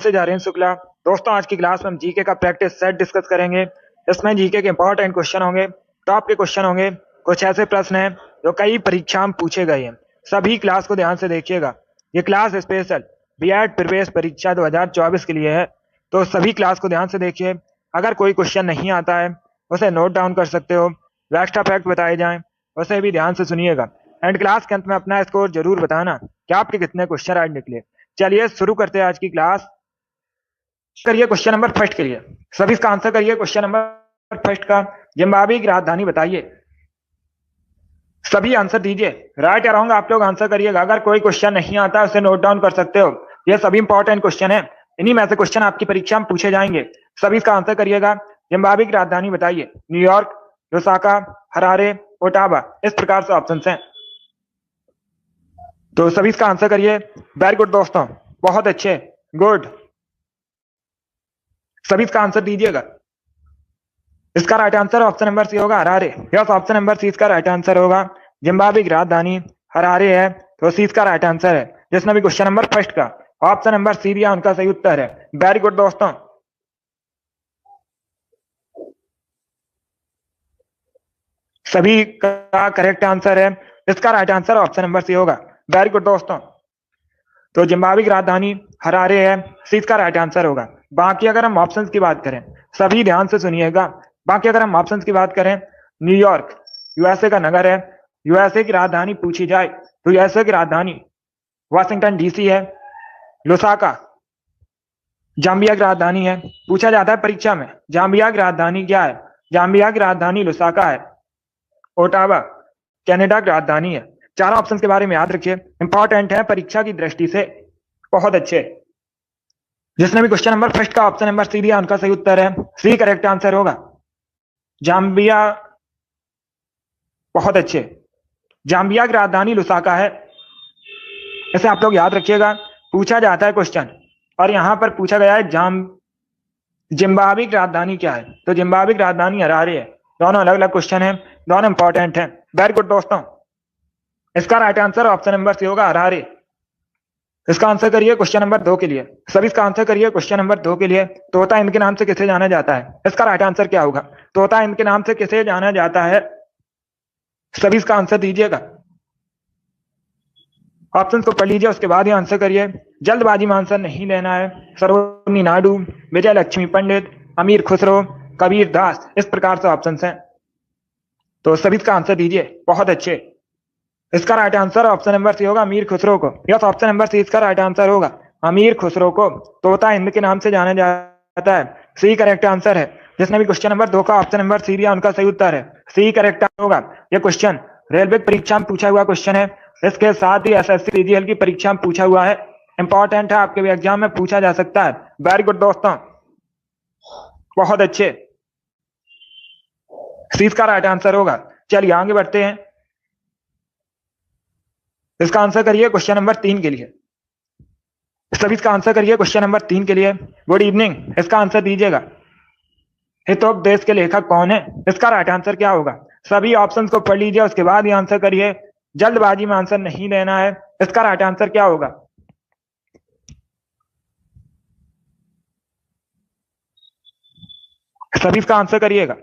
से जारेन शुक्ला। दोस्तों, आज की क्लास में हम जीके का प्रैक्टिस सेट डिस्कस करेंगे। इसमें जीके के इंपॉर्टेंट क्वेश्चन होंगे, टॉप के क्वेश्चन होंगे, कुछ ऐसे प्रश्न हैं जो कई परीक्षा में पूछे गए हैं। सभी क्लास को ध्यान से देखिएगा। ये क्लास स्पेशल बीएड प्रवेश परीक्षा 2024 के लिए है, तो सभी क्लास को ध्यान से देखिए। अगर कोई क्वेश्चन नहीं आता है उसे नोट डाउन कर सकते हो, एक्स्ट्रा फैक्ट बताए जाएं उसे भी ध्यान से सुनिएगा। एंड क्लास के अंत में अपना स्कोर जरूर बताना कि आपके कितने क्वेश्चन आज निकले। चलिए शुरू करते हैं आज की क्लास। करिए क्वेश्चन नंबर फर्स्ट के लिए, सभी इसका आंसर करिए। क्वेश्चन नंबर फर्स्ट का, जिम्बाब्वे की राजधानी बताइए। सभी आंसर दीजिए, राइट या रॉन्ग आप लोग आंसर करिएगा। अगर कोई क्वेश्चन नहीं आता उसे नोट डाउन कर सकते हो। ये सभी इंपॉर्टेंट क्वेश्चन है, इन्हीं में से क्वेश्चन आपकी परीक्षा में पूछे जाएंगे। सभी इसका आंसर करिएगा। जिम्बाब्वे की राजधानी बताइए। न्यूयॉर्क, लुसाका, हरारे, ओटावा, इस प्रकार से ऑप्शन हैं। तो सभी इसका आंसर करिए। वेरी गुड दोस्तों, बहुत अच्छे, गुड। सभी इसका आंसर दीजिएगा। इसका right answer option number C होगा, Harare. Yes, option number C इसका राइट आंसर होगा। जिम्बाब्वे की राजधानी हरारे है, तो सी इसका राइट आंसर है। जिसने भी क्वेश्चन नंबर फर्स्ट का ऑप्शन नंबर सी दिया उनका सही उत्तर है। वेरी गुड दोस्तों। सभी का करेक्ट आंसर है, इसका right answer option number C होगा। वेरी गुड दोस्तों। तो जिम्बाब्वे की राजधानी हरारे है, सी इसका राइट आंसर होगा। बाकी अगर हम ऑप्शंस की बात करें, सभी ध्यान से सुनिएगा। बाकी अगर हम ऑप्शंस की बात करें, न्यूयॉर्क यूएसए का नगर है। यूएसए की राजधानी पूछी जाए तो यूएसए की राजधानी वाशिंगटन डीसी है। लुसाका जाम्बिया की राजधानी है, पूछा जाता है परीक्षा में जाम्बिया की राजधानी क्या है। जाम्बिया की राजधानी लुसाका है। ओटावा कनाडा की राजधानी है। चारों ऑप्शंस के बारे में याद रखिए, इंपॉर्टेंट है परीक्षा की दृष्टि से, बहुत अच्छे। जिसने भी क्वेश्चन नंबर फर्स्ट का ऑप्शन नंबर सी दिया उनका सही उत्तर है, सी करेक्ट आंसर होगा। जाम्बिया, बहुत अच्छे। जाम्बिया की राजधानी लुसाका है, इसे आप लोग याद रखिएगा, पूछा जाता है क्वेश्चन। और यहां पर पूछा गया है जिम्बाब्वे की राजधानी क्या है, तो जिम्बाब्वे की राजधानी हरारे है। दोनों अलग अलग क्वेश्चन है, दोनों इंपॉर्टेंट है। वेरी गुड दोस्तों। इसका right answer option number C होगा, हरारे। इसका आंसर करिए क्वेश्चन नंबर 2 के लिए। सभी इसका आंसर करिए क्वेश्चन नंबर 2 के लिए। तोता हिंद के नाम से किसे जाना जाता है, इसका राइट आंसर क्या होगा। तोता हिंद के नाम से किसे जाना जाता है, सभी इसका आंसर दीजिएगा। ऑप्शन को पढ़ लीजिए, उसके बाद ही आंसर करिए। जल्दबाजी में आंसर नहीं लेना है। सरोजिनी नायडू, विजय लक्ष्मी पंडित, अमीर खुसरो, कबीर दास, इस प्रकार से ऑप्शन हैं। तो सभी इसका आंसर दीजिए, बहुत अच्छे। इसका right answer option number C होगा, अमीर खुसरो को। यस, ऑप्शन नंबर सी इसका राइट आंसर होगा। अमीर खुसरो को तोता हिंद के नाम से जाना जाता है, सी करेक्ट आंसर है। जिसने भी क्वेश्चन नंबर 2 का ऑप्शन नंबर सी दिया उनका सही उत्तर है, सी करेक्ट आंसर होगा। यह क्वेश्चन रेलवे परीक्षा में पूछा हुआ क्वेश्चन है, इसके साथ ही एसएससी सीजीएल की परीक्षा में पूछा हुआ है, इंपॉर्टेंट है, आपके भी एग्जाम में पूछा जा सकता है। वेरी गुड दोस्तों, बहुत अच्छे। सी इसका राइट आंसर होगा। चलिए आगे बढ़ते हैं। इसका आंसर करिए क्वेश्चन नंबर 3 के लिए। सभी इसका आंसर करिए क्वेश्चन नंबर 3 के लिए। गुड इवनिंग, इसका आंसर दीजिएगा। हितोपदेश के लेखक कौन है, इसका राइट आंसर क्या होगा। सभी ऑप्शंस को पढ़ लीजिए, उसके बाद ही आंसर करिए। जल्दबाजी में आंसर नहीं देना है। इसका राइट आंसर क्या होगा। सभी इसका आंसर करिएगा।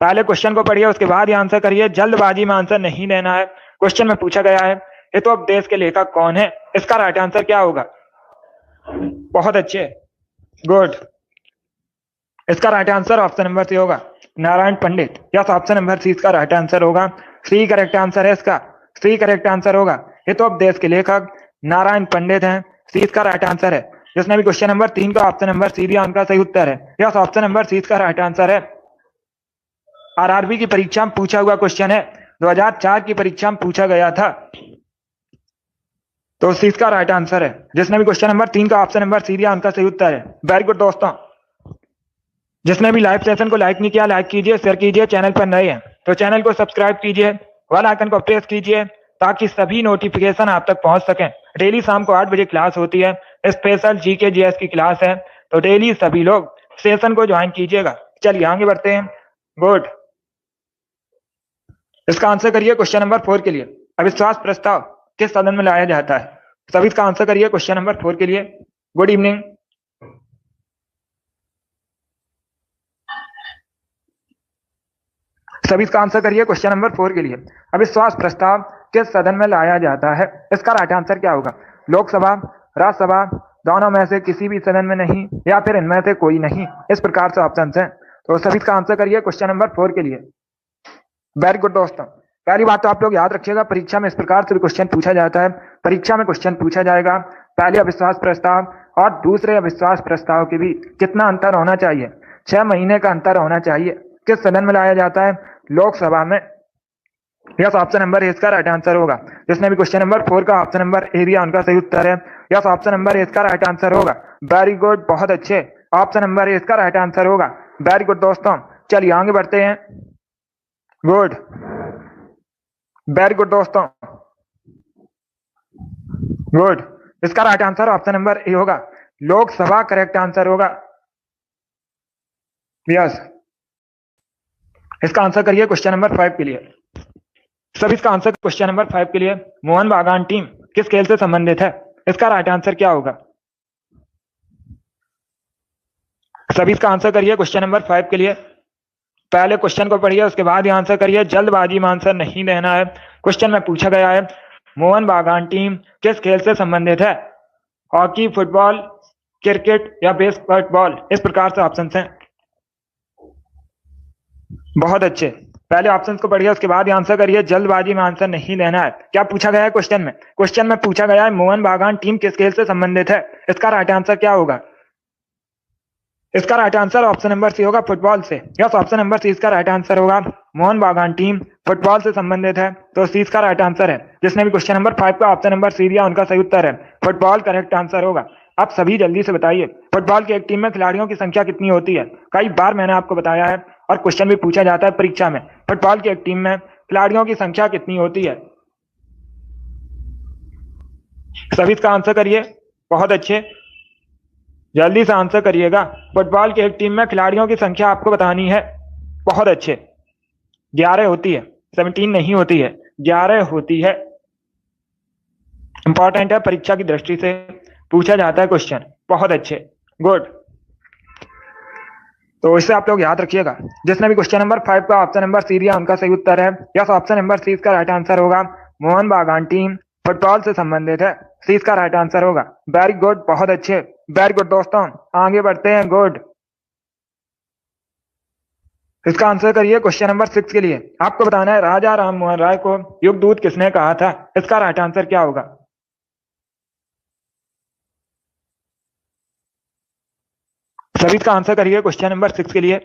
पहले क्वेश्चन को पढ़िए, उसके बाद ही आंसर करिए। जल्दबाजी में आंसर नहीं देना है। क्वेश्चन में पूछा गया है हितोपदेश के लेखक कौन है, इसका राइट आंसर क्या होगा। बहुत अच्छे, गुड। इसका right answer option number C होगा, Narayan Pandit. Yes, option number C इसका राइट आंसर होगा, सी करेक्ट आंसर है इसका, सी करेक्ट आंसर होगा। हितोपदेश के लेखक नारायण पंडित हैं, सी इसका राइट आंसर है। जिसने भी क्वेश्चन नंबर 3 का ऑप्शन नंबर सी दिया उनका सही उत्तर है। यस, ऑप्शन नंबर सी इसका राइट आंसर है। आरआरबी की परीक्षा में पूछा हुआ क्वेश्चन है, 2004 की परीक्षा में पूछा गया था, तो सी इसका राइट आंसर है। जिसने भी क्वेश्चन नंबर 3 का ऑप्शन नंबर सी दिया उनका सही उत्तर है। वेरी गुड दोस्तों। जिसने भी लाइव सेशन को लाइक नहीं किया, लाइक कीजिए, शेयर कीजिए। चैनल पर नए हैं तो चैनल को सब्सक्राइब कीजिए, बेल आइकन को प्रेस कीजिए ताकि सभी नोटिफिकेशन आप तक पहुंच सकें। डेली शाम को 8 बजे क्लास होती है, स्पेशल जीके जीएस की क्लास है, तो डेली सभी लोग सेशन को ज्वाइन कीजिएगा। चलिए आगे बढ़ते हैं। गुड। इसका आंसर करिए क्वेश्चन नंबर 4 के लिए। अविश्वास प्रस्ताव किस सदन में लाया जाता है, सभी इसका आंसर करिए क्वेश्चन नंबर 4 के लिए। Good evening. सभी इसका आंसर करिए क्वेश्चन नंबर 4 के लिए। अविश्वास प्रस्ताव किस सदन में लाया जाता है? इसका राइट आंसर क्या होगा? लोकसभा, राज्यसभा, दोनों में से किसी भी सदन में नहीं, या फिर इनमें से कोई नहीं। इस प्रकार से ऑप्शन है। तो सभी इसका आंसर करिए क्वेश्चन नंबर 4 के लिए। वेरी गुड दोस्तों। पहली बात तो आप लोग याद रखिएगा, परीक्षा में इस प्रकार से भी क्वेश्चन पूछा जाता है। परीक्षा में क्वेश्चन पूछा जाएगा, पहले अविश्वास प्रस्ताव और दूसरे अविश्वास प्रस्ताव के बीच कितना अंतर होना चाहिए? 6 महीने का अंतर होना चाहिए। किस सदन में लाया जाता है? लोकसभा में। यस, ऑप्शन नंबर ए इसका राइट आंसर होगा। जिसने भी क्वेश्चन नंबर 4 का ऑप्शन नंबर ए दिया उनका सही उत्तर है। यस, ऑप्शन नंबर ए इसका राइट आंसर होगा। वेरी गुड, बहुत अच्छे। ऑप्शन नंबर ए इसका राइट आंसर होगा। वेरी गुड दोस्तों, चलिए आगे बढ़ते हैं। गुड, वेरी गुड दोस्तों, गुड। इसका right answer option number A होगा। लोकसभा करेक्ट आंसर होगा। यस, इसका आंसर करिए क्वेश्चन नंबर 5 के लिए। सभी इसका आंसर क्वेश्चन नंबर 5 के लिए। मोहन बागान टीम किस खेल से संबंधित है? इसका राइट आंसर क्या होगा? सभी इसका आंसर करिए क्वेश्चन नंबर 5 के लिए। पहले क्वेश्चन को पढ़िए, उसके बाद ही आंसर करिए। जल्दबाजी में आंसर नहीं देना है। क्वेश्चन में पूछा गया है मोहन बागान टीम किस खेल से संबंधित है? हॉकी, फुटबॉल, क्रिकेट या बास्केटबॉल? इस प्रकार से ऑप्शन हैं। बहुत अच्छे। पहले ऑप्शन को पढ़िए, उसके बाद आंसर करिए। जल्दबाजी में आंसर नहीं देना है। क्या पूछा गया है क्वेश्चन में? क्वेश्चन में पूछा गया है मोहन बागान टीम किस खेल से संबंधित है? इसका राइट आंसर क्या होगा? इसका right answer option number C होगा, फुटबॉल से। यस, ऑप्शन नंबर सी इसका राइट आंसर होगा। मोहन बागान टीम फुटबॉल से संबंधित है, तो सी इसका राइट आंसर है। जिसने भी क्वेश्चन नंबर 5 का ऑप्शन नंबर सी दिया उनका सही उत्तर है। फुटबॉल करेक्ट आंसर होगा। आप सभी जल्दी से बताइए, फुटबॉल की एक टीम में खिलाड़ियों की संख्या कितनी होती है? कई बार मैंने आपको बताया है और क्वेश्चन भी पूछा जाता है परीक्षा में। फुटबॉल की एक टीम में खिलाड़ियों की संख्या कितनी होती है? सभी इसका आंसर करिए। बहुत अच्छे, जल्दी से आंसर करिएगा। फुटबॉल की एक टीम में खिलाड़ियों की संख्या आपको बतानी है। बहुत अच्छे, 11 होती है, 17 नहीं होती है, 11 होती है। इंपॉर्टेंट है, परीक्षा की दृष्टि से पूछा जाता है क्वेश्चन। बहुत अच्छे, गुड। तो इससे आप लोग याद रखिएगा। जिसने भी क्वेश्चन नंबर 5 का ऑप्शन नंबर सी दिया उनका सही उत्तर है। यस, ऑप्शन नंबर सी इसका राइट आंसर होगा। मोहन बागान टीम फुटबॉल से संबंधित है, सी इसका राइट आंसर होगा। वेरी गुड, बहुत अच्छे, वेरी गुड दोस्तों, आगे बढ़ते हैं। गुड, इसका आंसर करिए क्वेश्चन नंबर 6 के लिए। आपको बताना है राजा राम मोहन राय को युगदूत किसने कहा था? इसका राइट आंसर क्या होगा? सभी इसका आंसर करिए क्वेश्चन नंबर 6 के लिए।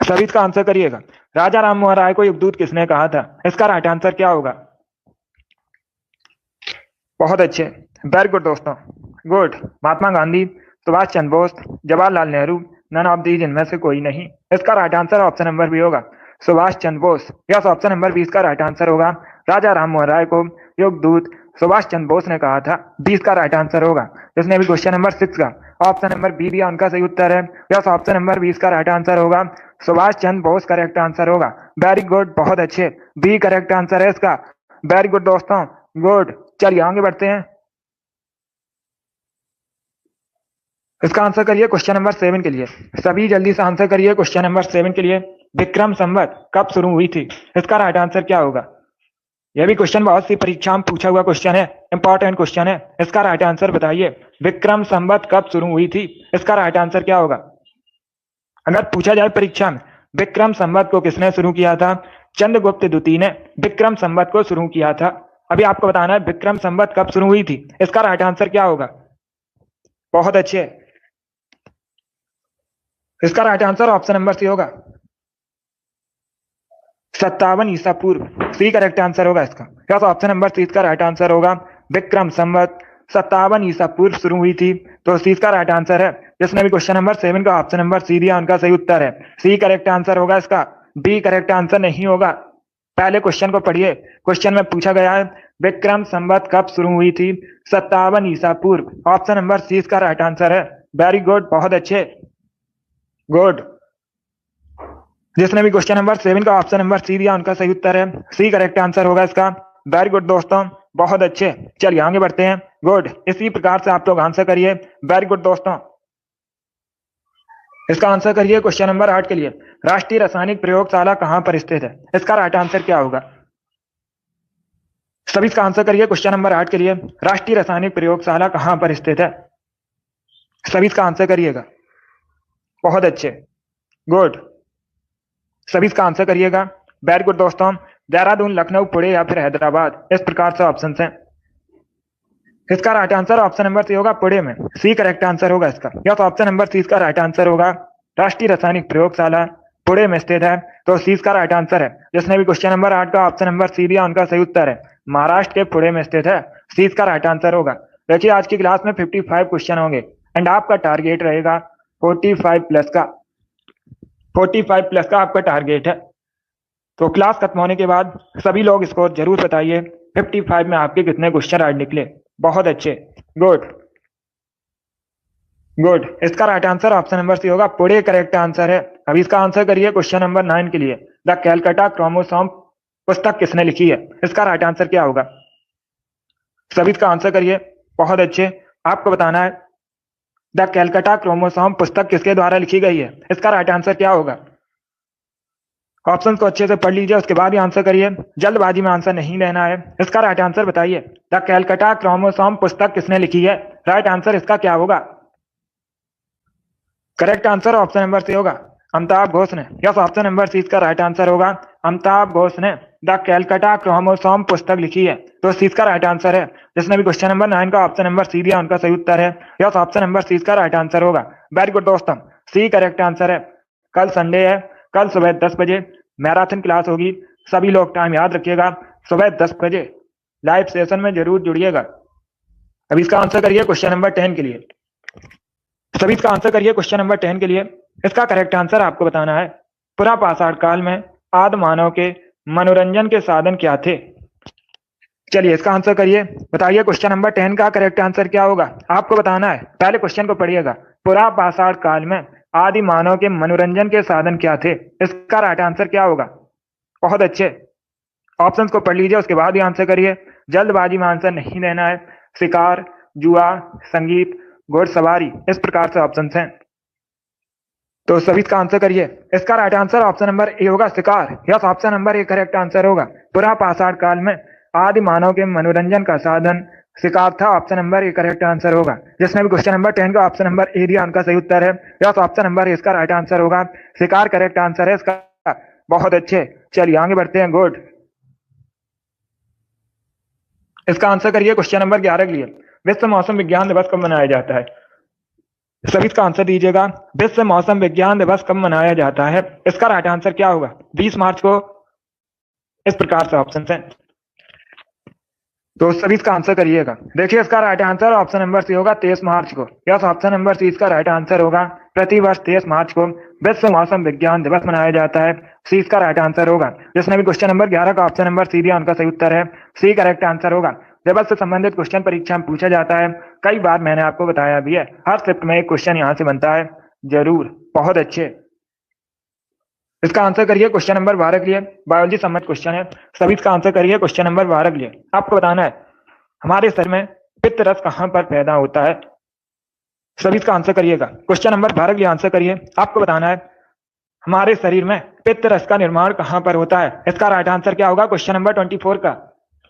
सभी इसका आंसर करिएगा। राजा राम मोहन राय को युगदूत किसने कहा था? इसका राइट आंसर क्या होगा? बहुत अच्छे, वेरी गुड दोस्तों, good. Mahatma Gandhi, Subhash Chandra Bose, Jawaharlal Nehru, none of these, इनमें से कोई नहीं। इसका right answer option number B होगा, Subhash Chandra Bose. Yes, option number 20 का राइट आंसर होगा। राजा राम मोहन राय को युगदूत सुभाष चंद्र बोस ने कहा था, 20 का राइट आंसर होगा। जिसने भी क्वेश्चन नंबर 6 का ऑप्शन नंबर बी दिया उनका सही उत्तर है। यस, ऑप्शन नंबर 20 का राइट आंसर होगा, सुभाष चंद्र बोस करेक्ट आंसर होगा। वेरी गुड, बहुत अच्छे, बी करेक्ट आंसर है इसका। वेरी गुड दोस्तों, गुड। चलिए आगे बढ़ते हैं। इसका आंसर करिए क्वेश्चन नंबर 7 के लिए। सभी जल्दी से आंसर करिए क्वेश्चन नंबर 7 के लिए। विक्रम संवत कब शुरू हुई थी? इसका राइट आंसर क्या होगा? यह भी क्वेश्चन बहुत सी परीक्षा में पूछा हुआ क्वेश्चन है, इंपॉर्टेंट क्वेश्चन है। इसका राइट आंसर बताइए। विक्रम संवत कब शुरू हुई थी? इसका राइट आंसर क्या होगा? अगर पूछा जाए परीक्षा में विक्रम संवत को किसने शुरू किया था? चंद्रगुप्त द्वितीय ने विक्रम संवत को शुरू किया था। अभी आपको बताना है विक्रम संवत कब शुरू हुई थी। इसका राइट आंसर क्या होगा? बहुत अच्छे, इसका right answer option number C होगा, 57 ईसा पूर्व। सी करेक्ट आंसर होगा इसका। यस, ऑप्शन नंबर सी इसका राइट आंसर होगा। विक्रम संवत 57 ईसा पूर्व शुरू हुई थी, तो सी इसका राइट आंसर है। जिसने भी क्वेश्चन नंबर 7 का ऑप्शन नंबर सी दिया उनका सही उत्तर है। सी करेक्ट आंसर होगा इसका, डी करेक्ट आंसर नहीं होगा। पहले क्वेश्चन को पढ़िए। क्वेश्चन में पूछा गया है विक्रम संवत कब शुरू हुई थी? 57 ईसा पूर्व। ऑप्शन नंबर सी इसका राइट आंसर है। वेरी गुड, बहुत अच्छे, गुड। जिसने भी क्वेश्चन नंबर 7 का ऑप्शन नंबर सी दिया उनका सही उत्तर है। सी करेक्ट आंसर होगा इसका। वेरी गुड दोस्तों, बहुत अच्छे। चलिए आगे बढ़ते हैं। गुड, इसी प्रकार से आप लोग आंसर करिए। वेरी गुड दोस्तों, इसका आंसर करिए क्वेश्चन नंबर 8 के लिए। राष्ट्रीय रासायनिक प्रयोगशाला कहां पर स्थित है? इसका राइट आंसर क्या होगा? सभी इसका आंसर करिए क्वेश्चन नंबर 8 के लिए। राष्ट्रीय रासायनिक प्रयोगशाला कहां पर स्थित है? सभी इसका आंसर करिएगा। बहुत अच्छे, गुड। सभी इसका आंसर करिएगा। वेरी गुड दोस्तों। देहरादून, लखनऊ, पुणे या फिर हैदराबाद, इस प्रकार से ऑप्शन हैं। इसका right answer option number C होगा, पुणे में। सी करेक्ट आंसर होगा इसका। या तो ऑप्शन नंबर सी इसका राइट आंसर होगा। राष्ट्रीय रासायनिक प्रयोगशाला पुणे में स्थित है, तो सी इसका राइट आंसर है। जिसने भी क्वेश्चन नंबर 8 का ऑप्शन नंबर सी दिया उनका सही उत्तर है। महाराष्ट्र के पुणे में स्थित है। सी इसका राइट आंसर होगा। देखिए आज की क्लास में 55 क्वेश्चन होंगे एंड आपका टारगेट रहेगा 45 प्लस का। 45 प्लस का आपका टारगेट है। तो क्लास खत्म होने के बाद सभी लोग स्कोर जरूर बताइए 55 में आपके कितने क्वेश्चन राइट निकले। बहुत अच्छे, गुड गुड। इसका right answer option number C होगा, पुणे करेक्ट आंसर है। अभी इसका आंसर करिए क्वेश्चन नंबर 9 के लिए। द कैलकाटा क्रोमोसोम पुस्तक किसने लिखी है? इसका राइट आंसर क्या होगा? सभी इसका आंसर करिए। बहुत अच्छे, आपको बताना है द कैलकाटा क्रोमोसोम पुस्तक किसके द्वारा लिखी गई है? इसका राइट आंसर क्या होगा? ऑप्शन को अच्छे से पढ़ लीजिए, उसके बाद ही आंसर करिए। जल्दबाजी में आंसर नहीं लेना है। इसका राइट आंसर बताइए। द कैलकाटा क्रोमोसोम पुस्तक किसने लिखी है? राइट आंसर इसका क्या होगा? Correct answer option number C होगा, अमिताभ घोष ने। यस, ऑप्शन नंबर सी इसका राइट आंसर होगा। अमिताभ घोष ने द कैलकाटा क्रोमोसोम पुस्तक लिखी है, तो सी इसका राइट आंसर है। जिसने भी क्वेश्चन नंबर 9 का ऑप्शन नंबर सी दिया उनका सही उत्तर है। यस, ऑप्शन नंबर सी इसका राइट आंसर होगा। वेरी गुड दोस्तों, सी करेक्ट आंसर है। कल संडे है, कल सुबह 10 बजे मैराथन क्लास होगी। सभी लोग टाइम याद रखिएगा, सुबह 10 बजे लाइव सेशन में जरूर जुड़िएगा। अभी इसका आंसर करिए क्वेश्चन नंबर 10 के लिए। सभी इसका आंसर करिए क्वेश्चन नंबर 10 के लिए। इसका करेक्ट आंसर आपको बताना है। पुरा पाषाण काल में आदि मानव के मनोरंजन के साधन क्या थे? चलिए इसका आंसर करिए, बताइए क्वेश्चन नंबर 10 का करेक्ट आंसर क्या होगा? आपको बताना है। पहले क्वेश्चन को पढ़िएगा। पुरा पाषाण काल में आदि मानव के मनोरंजन के साधन क्या थे? इसका राइट आंसर क्या होगा? बहुत अच्छे, ऑप्शन को पढ़ लीजिए, उसके बाद ही आंसर करिए। जल्दबाजी में आंसर नहीं देना है। शिकार, जुआ, संगीत, घुड़सवारी, इस प्रकार से ऑप्शन हैं। तो सभी इसका आंसर करिए। इसका right answer option number A होगा, शिकार। Yes, option number A correct answer होगा। पुरा पाषाण काल में आदि मानव के मनोरंजन का साधन शिकार था। Option number A correct answer होगा। जिसने भी क्वेश्चन नंबर 10 का ऑप्शन नंबर ए दिया उनका सही उत्तर है। यस, ऑप्शन नंबर ए इसका राइट आंसर होगा। शिकार करेक्ट आंसर है इसका। बहुत अच्छे, चलिए आगे बढ़ते हैं। गुड। इसका आंसर करिए क्वेश्चन नंबर 11 के लिए। विश्व मौसम विज्ञान दिवस कब मनाया जाता है? सभी इसका आंसर दीजिएगा। विश्व मौसम विज्ञान दिवस कब मनाया जाता है? इसका राइट आंसर क्या होगा? 20 मार्च को, इस प्रकार से ऑप्शन हैं। तो सभी इसका आंसर करिएगा। देखिए इसका right answer option number C होगा, 23 मार्च को। यस, ऑप्शन नंबर सी इसका राइट आंसर होगा। प्रतिवर्ष 23 मार्च को विश्व मौसम विज्ञान दिवस मनाया जाता है। सी इसका राइट आंसर होगा। जिसने भी क्वेश्चन नंबर 11 का ऑप्शन नंबर सी दिया उनका सही उत्तर है। सी करेक्ट आंसर होगा। दिवस से संबंधित क्वेश्चन परीक्षा में पूछा जाता है। कई बार मैंने आपको बताया भी है, हर शिफ्ट में एक क्वेश्चन यहाँ से बनता है जरूर। बहुत अच्छे, इसका आंसर करिए क्वेश्चन नंबर 12 के लिए। बायोलॉजी संबंधित क्वेश्चन है। सभी इसका आंसर करिए क्वेश्चन नंबर 12 के लिए। आपको बताना है हमारे शरीर में पित्त रस कहां पर पैदा होता है? सभी इसका आंसर करिएगा। क्वेश्चन नंबर 12 के लिए आंसर करिए। आपको बताना है हमारे शरीर में पित्त रस का निर्माण कहां पर होता है? इसका राइट आंसर क्या होगा? क्वेश्चन नंबर 24 का।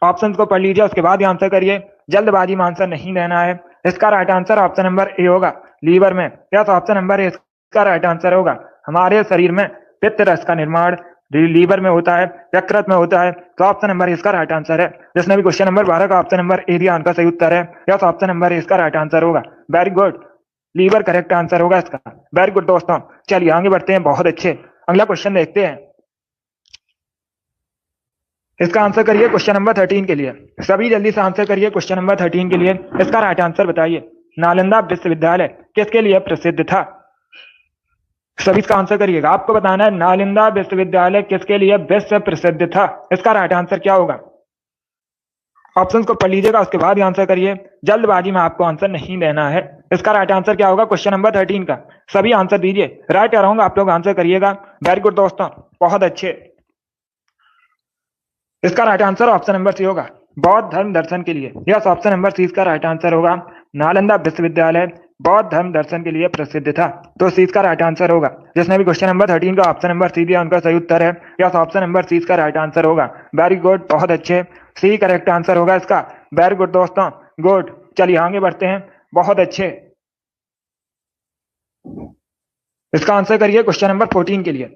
ऑप्शन को पढ़ लीजिए, उसके बाद ही आंसर करिए। जल्दबाजी में आंसर नहीं देना है। इसका right answer option number A होगा, लीवर में। यस, ऑप्शन नंबर ए इसका राइट आंसर होगा। हमारे शरीर में पित्त रस का निर्माण लीवर में होता है, यकृत में होता है। तो ऑप्शन नंबर इसका राइट आंसर है। जिसने भी क्वेश्चन नंबर 12 का ऑप्शन नंबर ए दिया उनका सही उत्तर है। यस, ऑप्शन नंबर इसका राइट आंसर होगा। Very good, liver correct answer होगा इसका। वेरी गुड दोस्तों, चलिए आगे बढ़ते हैं। बहुत अच्छे, अगला क्वेश्चन देखते हैं। इसका आंसर करिए क्वेश्चन नंबर 13 के लिए। सभी जल्दी से आंसर करिए क्वेश्चन नंबर 13 के लिए। इसका राइट आंसर बताइए। नालंदा विश्वविद्यालय किसके लिए प्रसिद्ध था? सभी इसका आंसर करिएगा। आपको बताना है नालंदा विश्वविद्यालय किसके लिए विश्व प्रसिद्ध था? इसका राइट आंसर क्या होगा? ऑप्शंस को पढ़ लीजिएगा, उसके बाद ही आंसर करिए। जल्दबाजी में आपको आंसर नहीं देना है। इसका राइट आंसर क्या होगा क्वेश्चन नंबर 13 का? सभी आंसर दीजिए, राइट या रॉन्ग आप लोग आंसर करिएगा। वेरी गुड दोस्तों, बहुत अच्छे। इसका right answer option number C होगा, बौद्ध धर्म दर्शन के लिए। यस, ऑप्शन नंबर सी इसका राइट आंसर होगा। नालंदा विश्वविद्यालय बौद्ध धर्म दर्शन के लिए प्रसिद्ध था। तो सी इसका राइट आंसर होगा। जिसने भी क्वेश्चन नंबर 13 का ऑप्शन नंबर सी दिया उनका सही उत्तर है। यस, ऑप्शन नंबर सी इसका राइट आंसर होगा। वेरी गुड, बहुत अच्छे, सी करेक्ट आंसर होगा इसका। वेरी गुड दोस्तों, गुड। चलिए आगे बढ़ते हैं, बहुत अच्छे। इसका आंसर करिए क्वेश्चन नंबर 14 के लिए।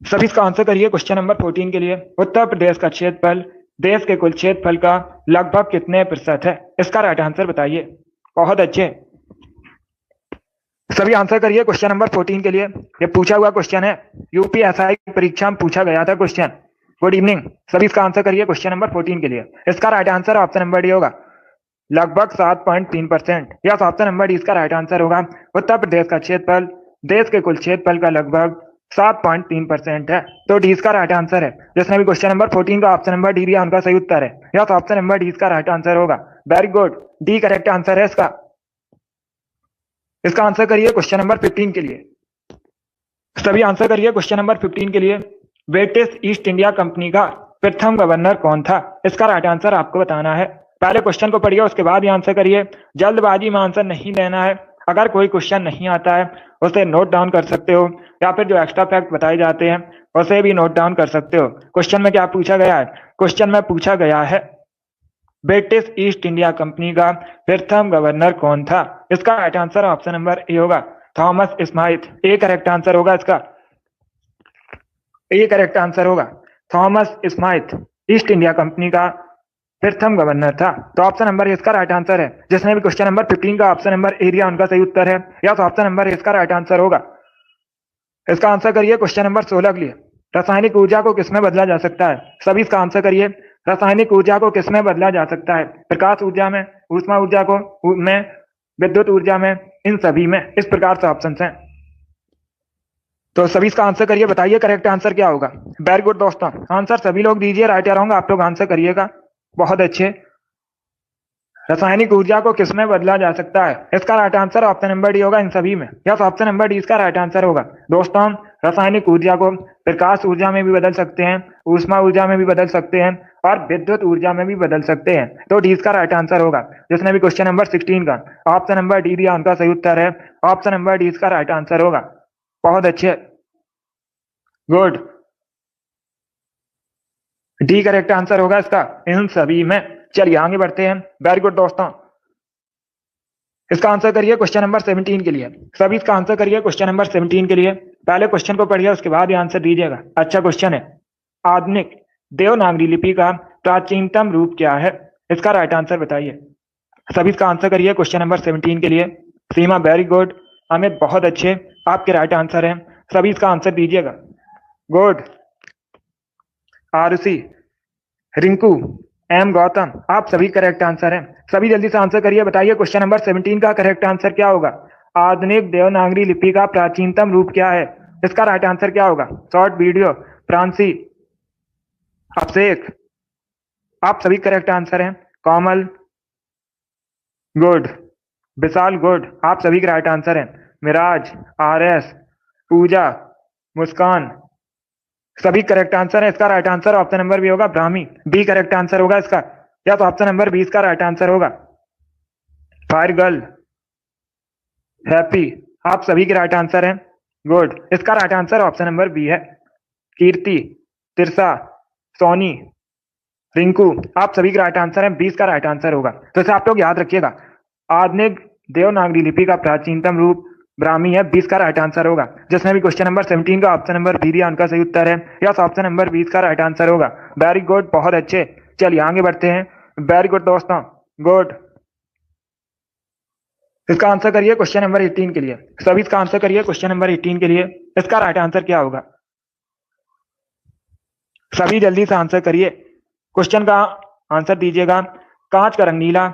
सभी इसका आंसर करिए क्वेश्चन नंबर 14 के लिए। उत्तर प्रदेश का क्षेत्रफल देश के कुल क्षेत्रफल का लगभग कितने प्रतिशत है? इसका राइट आंसर बताइए। बहुत अच्छे, सभी आंसर करिए क्वेश्चन नंबर 14 के लिए। ये पूछा हुआ क्वेश्चन है, यूपीएसआई परीक्षा में पूछा गया था क्वेश्चन। गुड इवनिंग, सभी इसका आंसर करिए क्वेश्चन नंबर 14 के लिए। इसका right answer option number D होगा, लगभग 7.3%। यस, ऑप्शन नंबर डी इसका राइट आंसर होगा। उत्तर प्रदेश का क्षेत्रफल देश के कुल क्षेत्रफल का लगभग 7.3% है। तो डी इसका राइट आंसर है। जिसने भी क्वेश्चन नंबर 14 का ऑप्शन नंबर डी दिया उनका सही उत्तर है। यस, ऑप्शन नंबर डी इसका राइट आंसर होगा। Very good, D correct answer है इसका। इसका आंसर करिए क्वेश्चन नंबर 15 के लिए। सभी आंसर करिए क्वेश्चन नंबर 15 के लिए। ब्रिटिश ईस्ट इंडिया कंपनी का प्रथम गवर्नर कौन था? इसका राइट आंसर आपको बताना है। पहले क्वेश्चन को पढ़िए, उसके बाद ही आंसर करिए। जल्दबाजी में आंसर नहीं देना है। अगर कोई क्वेश्चन नहीं आता है उसे नोट डाउन कर सकते हो, या फिर जो एक्स्ट्रा फैक्ट बताए जाते हैं उसे भी नोट डाउन कर सकते हो। क्वेश्चन में क्या पूछा गया है? क्वेश्चन में पूछा गया है ब्रिटिश ईस्ट इंडिया कंपनी का प्रथम गवर्नर कौन था? इसका right answer option number A होगा, थॉमस स्माइथ। ए करेक्ट आंसर होगा इसका। ए करेक्ट आंसर होगा, Thomas Smythe east India company का प्रथम गवर्नर था। तो ऑप्शन नंबर इसका राइट आंसर है। जिसने भी क्वेश्चन नंबर 15 का ऑप्शन नंबर ए दिया उनका सही उत्तर है। या तो ऑप्शन नंबर इसका राइट आंसर होगा। इसका आंसर करिए क्वेश्चन नंबर 16 के लिए। रासायनिक ऊर्जा को किसमें बदला जा सकता है? सभी इसका आंसर करिए। रासायनिक ऊर्जा को किसमें बदला जा सकता है? प्रकाश ऊर्जा में, ऊष्मा ऊर्जा को में, विद्युत ऊर्जा में, इन सभी में। इस प्रकार से ऑप्शन हैं। तो सभी इसका आंसर करिए, बताइए करेक्ट आंसर क्या होगा। वेरी गुड दोस्तों, आंसर सभी लोग दीजिए, राइट या रॉन्ग आप लोग आंसर करिएगा। बहुत अच्छे। रासायनिक ऊर्जा को किसमें बदला जा सकता है? इसका right answer option number D होगा, इन सभी में। यस, ऑप्शन नंबर डी इसका राइट आंसर होगा। दोस्तों, रासायनिक ऊर्जा को प्रकाश ऊर्जा में भी बदल सकते हैं, ऊष्मा ऊर्जा में भी बदल सकते हैं, और विद्युत ऊर्जा में भी बदल सकते हैं। तो डी इसका राइट आंसर होगा। जिसने भी क्वेश्चन नंबर 16 का ऑप्शन नंबर डी दिया उनका सही उत्तर है। ऑप्शन नंबर डी इसका राइट आंसर होगा। बहुत अच्छे, गुड, डी करेक्ट आंसर होगा इसका इन सभी में। चलिए आगे बढ़ते हैं। वेरी गुड दोस्तों, इसका आंसर करिए क्वेश्चन नंबर 17 के लिए। सभी इसका आंसर करिए क्वेश्चन नंबर 17 के लिए। पहले क्वेश्चन को पढ़िए, उसके बाद ही आंसर दीजिएगा। अच्छा क्वेश्चन है, आधुनिक देवनागरी लिपि का प्राचीनतम रूप क्या है? इसका राइट आंसर बताइए। सभी इसका आंसर करिए क्वेश्चन नंबर 17 के लिए। सीमा वेरी गुड, अमित बहुत अच्छे, आपके राइट आंसर है। सभी इसका आंसर दीजिएगा। गुड, आरुषि, रिंकू, एम गौतम, आप सभी करेक्ट आंसर हैं। सभी जल्दी से आंसर करिए, बताइए क्वेश्चन नंबर 17 का करेक्ट आंसर क्या होगा। आधुनिक देवनागरी लिपि का प्राचीनतम रूप क्या है? इसका राइट आंसर क्या होगा? शॉर्ट वीडियो, फ्रांसी, अभिषेक, आप सभी करेक्ट आंसर हैं। कोमल, गुड, विशाल, गुड, आप सभी के राइट आंसर हैं। मिराज, आर एस, पूजा, मुस्कान, सभी करेक्ट आंसर है। इसका right answer option number B होगा, ब्राह्मी। बी करेक्ट आंसर होगा इसका। या तो ऑप्शन नंबर 20 का राइट आंसर होगा। फायर गर्ल, हैप्पी, आप सभी के राइट आंसर हैं। गुड, इसका right answer option number B है। कीर्ति, तिरसा, सोनी, रिंकू, आप सभी के राइट आंसर हैं। 20 का राइट आंसर होगा। तो इसे आप लोग याद रखिएगा, आधुनिक देवनागरी लिपि का प्राचीनतम रूप ब्राह्मी है। 20 का राइट आंसर होगा। जिसने भी क्वेश्चन नंबर 17 का ऑप्शन नंबर बी दिया उनका सही उत्तर है। यस, ऑप्शन नंबर 20 का राइट आंसर होगा। वेरी गुड, बहुत अच्छे। चलिए आगे बढ़ते हैं। वेरी गुड दोस्तों, गुड। इसका आंसर करिए क्वेश्चन नंबर 18 के लिए। सभी इसका आंसर करिए क्वेश्चन नंबर 18 के लिए। इसका राइट आंसर क्या होगा? सभी जल्दी से आंसर करिए, क्वेश्चन का आंसर दीजिएगा। कांच का रंग नीला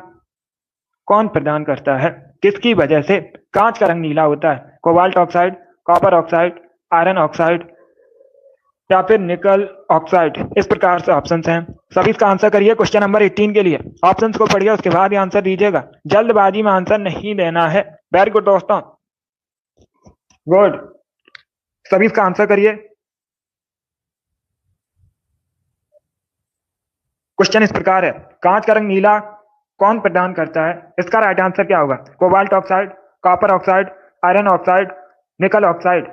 कौन प्रदान करता है? किसकी वजह से कांच का रंग नीला होता है? Cobalt oxide, copper oxide, iron oxide, या फिर निकल ऑक्साइड। इस प्रकार से ऑप्शंस हैं। सभी इसका आंसर करिए क्वेश्चन नंबर 18 के लिए। ऑप्शंस को पढ़िए, उसके बाद ही आंसर दीजिएगा। जल्दबाजी में आंसर नहीं देना है। वेरी गुड दोस्तों, गुड, सभी इसका आंसर करिए। क्वेश्चन इस प्रकार है, कांच का रंग नीला कौन प्रदान करता है? इसका राइट आंसर क्या होगा? Cobalt oxide, copper oxide, iron oxide, nickel oxide.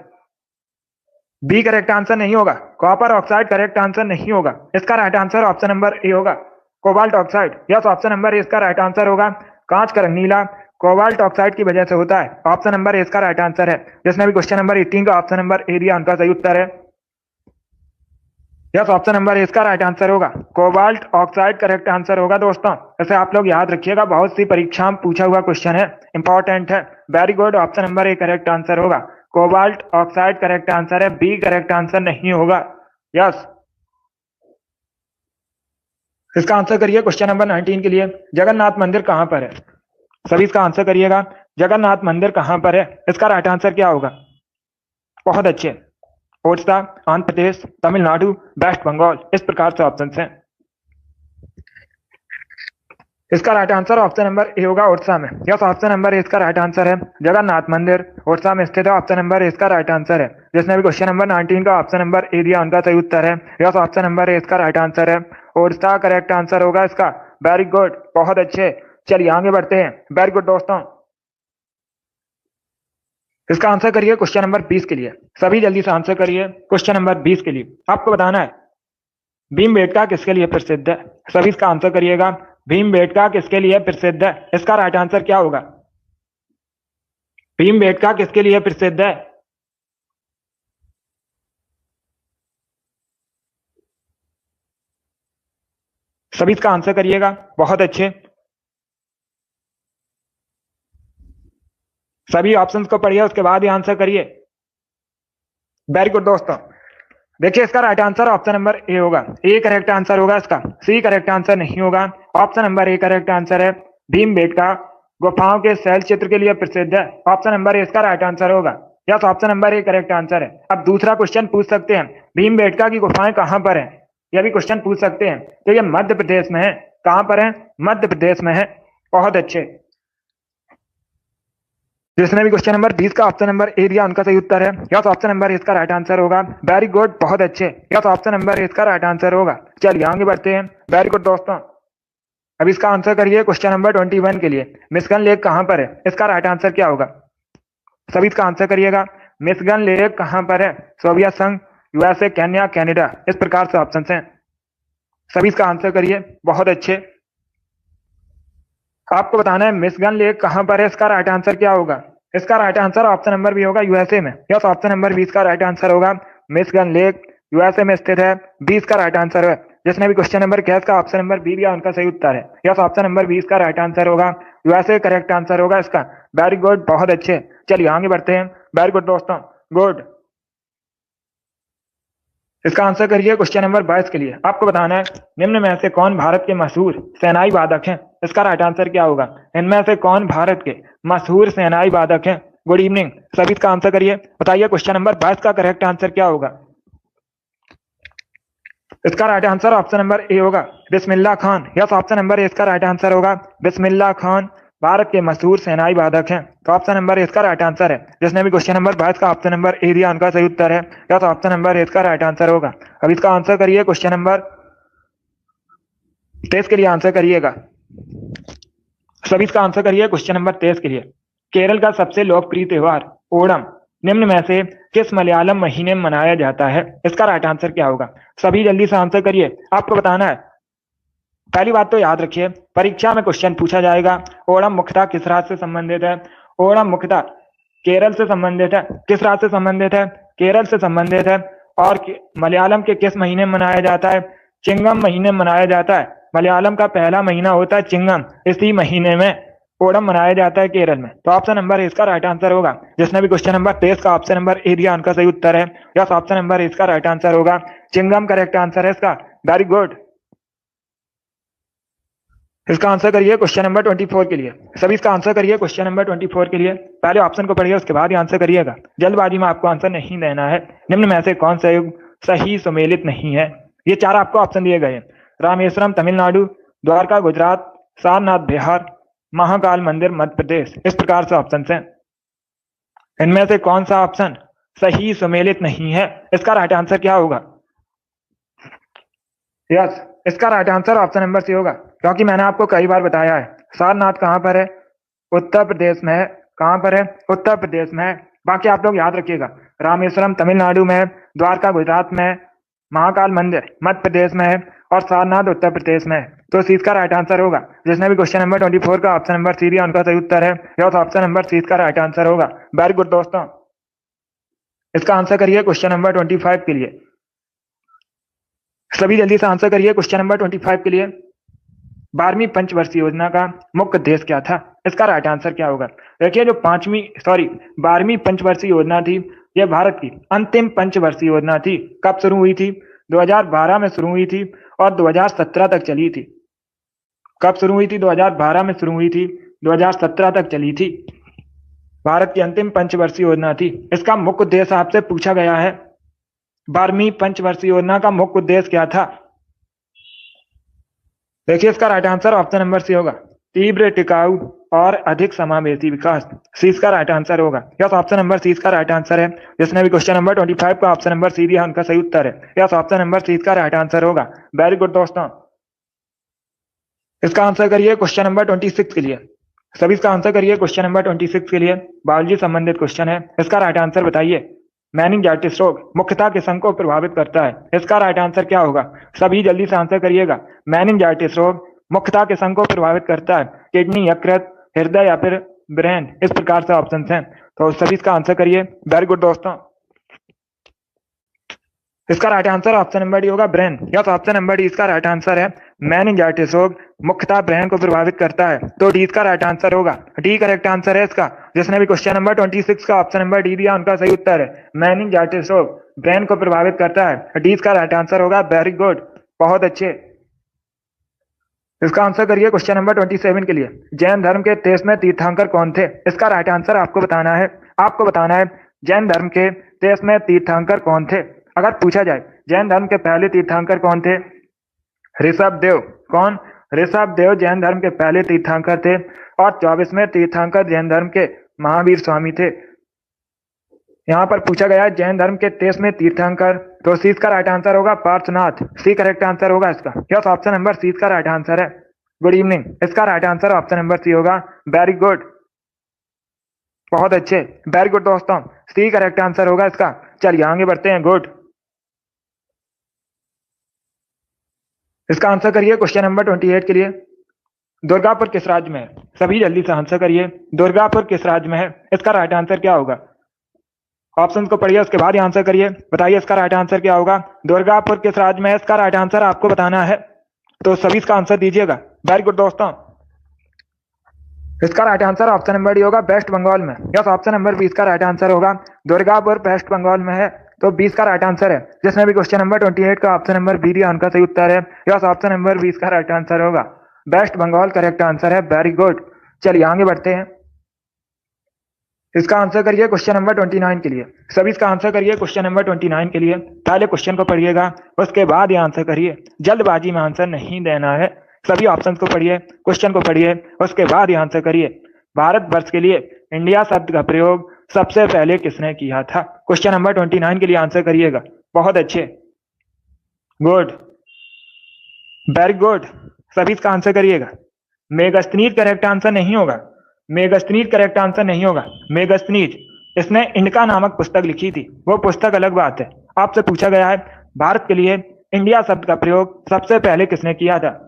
B correct answer नहीं होगा, कॉपर ऑक्साइड करेक्ट आंसर नहीं होगा। इसका right answer option number A होगा, cobalt oxide. Yes, option number A इसका राइट आंसर होगा। कांच का रंग नीला कोबाल्ट ऑक्साइड की वजह से होता है। ऑप्शन नंबर ए इसका राइट आंसर है। जिसने भी क्वेश्चन नंबर 18 का ऑप्शन नंबर ए दिया उनका सही उत्तर है। यस, ऑप्शन नंबर ए इसका राइट आंसर होगा, कोबाल्ट ऑक्साइड करेक्ट आंसर होगा। दोस्तों ऐसे आप लोग याद रखिएगा, बहुत सी परीक्षा में पूछा हुआ क्वेश्चन है, इंपॉर्टेंट है। Very good, option number A correct answer होगा, कोबाल्ट ऑक्साइड करेक्ट आंसर है। बी करेक्ट आंसर नहीं होगा। यस, इसका आंसर करिए क्वेश्चन नंबर 19 के लिए। जगन्नाथ मंदिर कहां पर है? सभी इसका आंसर करिएगा, जगन्नाथ मंदिर कहां पर है? इसका राइट आंसर क्या होगा? बहुत अच्छे, ओडिशा, आंध्र प्रदेश, तमिलनाडु, वेस्ट बंगाल, इस प्रकार से ऑप्शन हैं। इसका right answer option number A होगा, ओडिशा में। यस, ऑप्शन नंबर ए इसका राइट आंसर है। जगन्नाथ मंदिर ओडिशा में स्थित है। ऑप्शन नंबर ए इसका राइट आंसर है। जिसने भी क्वेश्चन नंबर 19 का ऑप्शन नंबर ए दिया उनका सही उत्तर है। यस, ऑप्शन नंबर ए इसका राइट आंसर है, ओडिशा करेक्ट आंसर होगा इसका। वेरी गुड, बहुत अच्छे। चलिए आगे बढ़ते हैं। वेरी गुड दोस्तों, इसका आंसर करिए क्वेश्चन नंबर 20 के लिए। सभी जल्दी से आंसर करिए क्वेश्चन नंबर 20 के लिए। आपको बताना है भीमबेटका किसके लिए प्रसिद्ध है? सभी इसका आंसर करिएगा, भीमबेटका किसके लिए प्रसिद्ध है? इसका राइट आंसर क्या होगा? भीमबेटका किसके लिए प्रसिद्ध है? सभी इसका आंसर करिएगा, बहुत अच्छे। सभी ऑप्शंस को पढ़िए, उसके बाद ही आंसर करिए। वेरी गुड दोस्तों, देखिए इसका right answer option number A होगा, ए करेक्ट आंसर होगा इसका। सी करेक्ट आंसर नहीं होगा। Option number A correct answer है। भीमबेटका गुफाओं के शैल चित्र के लिए प्रसिद्ध है। ऑप्शन नंबर ए इसका राइट आंसर होगा। Yes, option number A correct answer है। अब दूसरा क्वेश्चन पूछ सकते हैं, भीमबेटका की गुफाएं कहां पर है? यह भी क्वेश्चन पूछ सकते हैं। तो ये मध्य प्रदेश में है। कहां पर है? मध्य प्रदेश में है। बहुत अच्छे। जिसने भी क्वेश्चन नंबर 20 का ऑप्शन नंबर ए दिया उनका सही उत्तर है। यस, ऑप्शन नंबर ए इसका राइट आंसर होगा। वेरी गुड, बहुत अच्छे। यस, ऑप्शन नंबर ए इसका राइट आंसर होगा। चलिए आगे बढ़ते हैं। वेरी गुड दोस्तों, अब इसका आंसर करिए क्वेश्चन नंबर 21 के लिए। मिशिगन लेक कहां पर है? इसका राइट आंसर क्या होगा? सभी इसका आंसर करिएगा, मिशिगन लेक कहां पर है? सोवियत संघ, यूएसए, केन्या, कनाडा, इस प्रकार से ऑप्शन हैं। सभी इसका आंसर करिए, बहुत अच्छे। आपको बताना है मिशिगन लेक कहां पर है, इसका राइट आंसर क्या होगा? इसका right answer option number B USA, यूएसए में। यस, ऑप्शन नंबर 20 का राइट आंसर होगा, मिशिगन लेक यूएसए में स्थित है। 20 का राइट आंसर है। जिसने भी क्वेश्चन नंबर 21 का ऑप्शन नंबर बी दिया उनका सही उत्तर है। यस, ऑप्शन नंबर 20 का राइट आंसर होगा, यूएसए करेक्ट आंसर होगा इसका। वेरी गुड, बहुत अच्छे। चलिए आगे बढ़ते हैं। वेरी गुड दोस्तों, गुड। इसका आंसर करिए क्वेश्चन नंबर 22 के लिए। आपको बताना है निम्न में से कौन भारत के मशहूर सेनाई वादक हैं? इसका राइट आंसर क्या होगा? इनमें से कौन भारत के मशहूर सेनाई वादक हैं? गुड इवनिंग, सभी इसका आंसर करिए। बताइए क्वेश्चन नंबर 22 का करेक्ट आंसर क्या होगा? इसका right answer option number A होगा, Bismillah Khan. Yes, option number A इसका राइट आंसर होगा, बिस्मिल्लाह खान भारत के मशहूर सेनाई वादक हैं। तो ऑप्शन नंबर ए इसका राइट आंसर है। जिसने भी क्वेश्चन नंबर 22 का ऑप्शन नंबर ए दिया उनका सही उत्तर है। यस, ऑप्शन नंबर ए इसका राइट आंसर होगा। अब इसका आंसर करिए क्वेश्चन नंबर 23 के लिए आंसर करिएगा। सभी इसका आंसर करिए क्वेश्चन नंबर 23 के लिए। केरल का सबसे लोकप्रिय त्योहार ओणम निम्न में से किस मलयालम महीने में मनाया जाता है? इसका राइट आंसर क्या होगा? सभी जल्दी से आंसर करिए, आपको बताना है। पहली बात तो याद रखिए, परीक्षा में क्वेश्चन पूछा जाएगा ओणम मुख्यतः किस राज्य से संबंधित है? ओणम मुख्यतः केरल से संबंधित है। किस राज्य से संबंधित है? केरल से संबंधित है। और मलयालम के किस महीने में मनाया जाता है? चिंगम महीने में मनाया जाता है। मलयालम का पहला महीना होता है चिंगम, इसी महीने में ओणम मनाया जाता है केरल में। तो ऑप्शन नंबर ए इसका राइट आंसर होगा। जिसने भी क्वेश्चन नंबर 23 का ऑप्शन नंबर ए दिया उनका सही उत्तर है। यस, ऑप्शन नंबर ए इसका राइट आंसर होगा, चिंगम करेक्ट आंसर है इसका। Very good. इसका आंसर करिए क्वेश्चन नंबर 24 के लिए। सभी इसका आंसर करिए क्वेश्चन नंबर 24 के लिए। पहले ऑप्शन को पढ़िए, उसके बाद ही आंसर करिएगा। जल्दबाजी में आपको आंसर नहीं देना है। निम्न में से कौन सा युग सही सुमेलित नहीं है? ये चार आपको ऑप्शन दिए गए हैं, रामेश्वरम तमिलनाडु, द्वारका गुजरात, सारनाथ बिहार, महाकाल मंदिर मध्य प्रदेश, इस प्रकार से ऑप्शन हैं। इनमें से कौन सा ऑप्शन सही सुमेलित नहीं है? इसका राइट आंसर क्या होगा? यस, इसका right answer option number C होगा, क्योंकि मैंने आपको कई बार बताया है सारनाथ कहाँ पर है, उत्तर प्रदेश में है। कहाँ पर है? उत्तर प्रदेश में है। बाकी आप लोग याद रखिएगा, रामेश्वरम तमिलनाडु में है, द्वारका गुजरात में है, महाकाल मंदिर मध्य प्रदेश में है और सारनाथ उत्तर प्रदेश में है। तो सी इसका राइट आंसर होगा। जिसने भी क्वेश्चन नंबर 24 का ऑप्शन नंबर सी दिया उनका सही उत्तर है। यह ऑप्शन नंबर सी इसका राइट आंसर होगा। वेरी गुड दोस्तों, इसका आंसर करिए क्वेश्चन नंबर 25 के लिए। सभी जल्दी से आंसर करिए क्वेश्चन नंबर 25 के लिए। 12वीं पंचवर्षीय योजना का मुख्य उद्देश्य क्या था? इसका राइट आंसर क्या होगा? देखिए, जो 12वीं पंचवर्षीय योजना थी, यह भारत की अंतिम पंचवर्षीय योजना थी। कब शुरू हुई थी? 2012 में शुरू हुई थी और 2017 तक चली थी। कब शुरू हुई थी? 2012 में शुरू हुई थी, 2017 तक चली थी। भारत की अंतिम पंचवर्षीय योजना थी। इसका मुख्य उद्देश्य आपसे पूछा गया है, 12वीं पंचवर्षीय योजना का मुख्य उद्देश्य क्या था? देखिए, इसका right answer option number C होगा, तीव्र, टिकाऊ और अधिक समावेशी विकास। सी इसका राइट आंसर होगा। यस, ऑप्शन नंबर सी इसका राइट आंसर है। जिसने भी क्वेश्चन नंबर 25 का ऑप्शन नंबर सी दिया उनका सही उत्तर है। यस, ऑप्शन नंबर सी इसका राइट आंसर होगा। वेरी गुड दोस्तों, इसका आंसर करिए क्वेश्चन नंबर 26 के लिए। सभी इसका आंसर करिए क्वेश्चन नंबर 26 के लिए। बायोलॉजी संबंधित क्वेश्चन है। इसका राइट आंसर बताइए। मेनिंजाइटिस रोग मुख्यतः किस अंग को प्रभावित करता है? इसका राइट आंसर क्या होगा? सभी जल्दी से आंसर करिएगा। मेनिंजाइटिस रोग मुख्यतः किस अंग को प्रभावित करता है? किडनी, यकृत, हृदय या फिर ब्रेन? इस प्रकार से ऑप्शन हैं, तो सभी इसका आंसर करिए। वेरी गुड दोस्तों, इसका right answer option number D होगा, brain. Yes, option number D इसका राइट आंसर है। मेनिंजाइटिस रोग मुख्यतः ब्रेन को प्रभावित करता है, तो डी इसका राइट आंसर होगा। डी करेक्ट आंसर है इसका। जिसने भी क्वेश्चन नंबर 26 का ऑप्शन नंबर डी दिया उनका सही उत्तर है। मेनिंजाइटिस रोग ब्रेन को प्रभावित करता है, डी इसका राइट आंसर होगा। वेरी गुड, बहुत अच्छे। इसका आंसर करिए क्वेश्चन नंबर 27 के लिए। जैन धर्म के 23वें तीर्थंकर कौन थे? इसका राइट आंसर आपको बताना है। आपको बताना है जैन धर्म के 23वें तीर्थंकर कौन थे। अगर पूछा जाए जैन धर्म के पहले तीर्थंकर कौन थे? ऋषभ देव। कौन? ऋषभ देव जैन धर्म के पहले तीर्थंकर थे और 24वें तीर्थंकर जैन धर्म के महावीर स्वामी थे। यहाँ पर पूछा गया है जैन धर्म के 23वें तीर्थंकर, तो सी इसका राइट आंसर होगा पार्श्वनाथ। सी करेक्ट आंसर होगा इसका। यस, ऑप्शन नंबर सी इसका राइट आंसर है। गुड इवनिंग, इसका right answer option number C होगा। वेरी गुड, बहुत अच्छे, वेरी गुड दोस्तों, सी करेक्ट आंसर होगा इसका। चलिए आगे बढ़ते हैं। गुड, इसका आंसर करिए क्वेश्चन नंबर 28 के लिए। दुर्गापुर किस राज्य में है? सभी जल्दी से आंसर करिए। दुर्गापुर किस राज्य में है? इसका राइट आंसर क्या होगा? ऑप्शन को पढ़िए, उसके बाद ही आंसर करिए। बताइए इसका राइट आंसर क्या होगा। दुर्गापुर किस राज्य में है? इसका राइट आंसर आपको बताना है, तो सभी इसका आंसर दीजिएगा। वेरी गुड दोस्तों, इसका right answer option number D होगा, वेस्ट बंगाल में। यस, ऑप्शन नंबर 20 का राइट आंसर होगा। दुर्गापुर वेस्ट बंगाल में है, तो 20 का राइट आंसर है। जिसने भी क्वेश्चन नंबर 28 का ऑप्शन नंबर बी दिया उनका सही उत्तर है। यस, ऑप्शन नंबर 20 का राइट आंसर होगा। वेस्ट बंगाल करेक्ट आंसर है। वेरी गुड, चलिए आगे बढ़ते हैं। इसका आंसर करिए क्वेश्चन नंबर 29 के लिए। सभी इसका आंसर करिए क्वेश्चन नंबर 29 के लिए। पहले क्वेश्चन को पढ़िएगा, उसके बाद ये आंसर करिए। जल्दबाजी में आंसर नहीं देना है। सभी ऑप्शंस को पढ़िए, क्वेश्चन को पढ़िए, उसके बाद ये आंसर करिए। भारतवर्ष के लिए इंडिया शब्द का प्रयोग सबसे पहले किसने किया था? क्वेश्चन नंबर 29 के लिए आंसर करिएगा। बहुत अच्छे, गुड, वेरी गुड, सभी इसका आंसर करिएगा। मेगास्थनीज करेक्ट आंसर नहीं होगा। मेगास्थनीज करेक्ट आंसर नहीं होगा। मेगास्थनीज इसने इंडिका नामक पुस्तक लिखी थी, वो पुस्तक अलग बात है। आपसे पूछा गया है भारत के लिए इंडिया शब्द का प्रयोग सबसे पहले किसने किया था?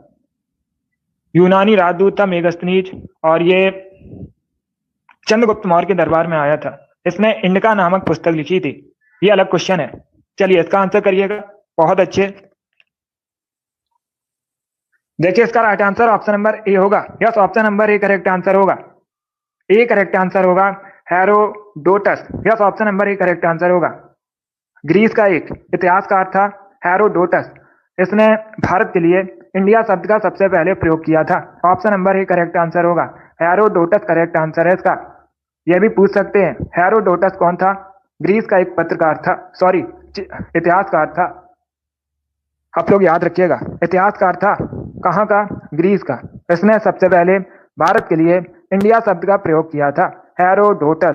यूनानी राजदूत था मेगास्थनीज, और ये चंद्रगुप्त मौर्य के दरबार में आया था। इसने इंडिका नामक पुस्तक लिखी थी। ये अलग क्वेश्चन है। चलिए इसका आंसर करिएगा। बहुत अच्छे, देखिए इसका right answer option number A होगा। Yes, option number A correct answer होगा। ए करेक्ट आंसर होगा, Herodotus. Yes, option number A correct answer होगा। ग्रीस का एक इतिहासकार था हेरोडोटस। इसने भारत के लिए इंडिया शब्द का सबसे पहले प्रयोग किया था। Option number A correct answer होगा। हेरोडोटस करेक्ट आंसर है इसका। यह भी पूछ सकते हैं हेरोडोटस कौन था? ग्रीस का एक पत्रकार था, सॉरी इतिहासकार था। आप लोग याद रखिएगा, इतिहासकार था। कहाँ का? ग्रीस का। इसने सबसे पहले भारत के लिए इंडिया शब्द का प्रयोग किया था, हेरोडोटस।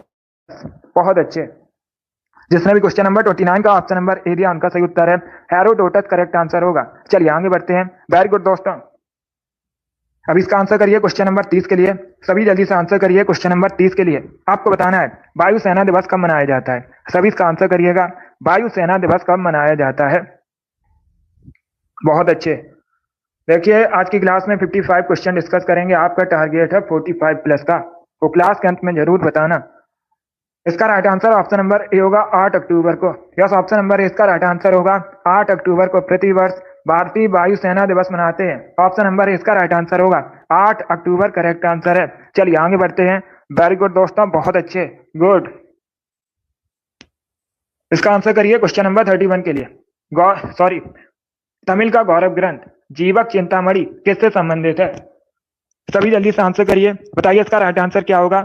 बहुत अच्छे, जिसने भी क्वेश्चन नंबर 29 का ऑप्शन नंबर ए दिया उनका सही उत्तर है हेरोडोटस करेक्ट आंसर होगा। चलिए आगे बढ़ते हैं। वेरी गुड दोस्तों, अब इसका आंसर करिए क्वेश्चन नंबर 30 के लिए। सभी जल्दी से आंसर करिए क्वेश्चन नंबर 30 के लिए। आपको बताना है वायुसेना दिवस कब मनाया जाता है। सभी इसका आंसर करिएगा, वायुसेना दिवस कब मनाया जाता है। बहुत अच्छे। देखिए आज की क्लास में 55 क्वेश्चन डिस्कस करेंगे। आपका टारगेट है 45 प्लस का, तो क्लास के अंत में जरूर बताना। इसका right answer option number A होगा 8 अक्टूबर को। यस, ऑप्शन नंबर ए इसका राइट आंसर होगा। 8 अक्टूबर को प्रतिवर्ष भारतीय वायुसेना दिवस मनाते हैं। ऑप्शन नंबर ए इसका राइट आंसर होगा। 8 अक्टूबर करेक्ट आंसर है। चलिए आगे बढ़ते हैं। वेरी गुड दोस्तों, बहुत अच्छे, गुड। इसका आंसर करिए क्वेश्चन नंबर 31 के लिए। तमिल का गौरव ग्रंथ जीवक चिंतामणि किससे संबंधित है। सभी जल्दी से आंसर करिए, बताइए इसका राइट आंसर क्या होगा।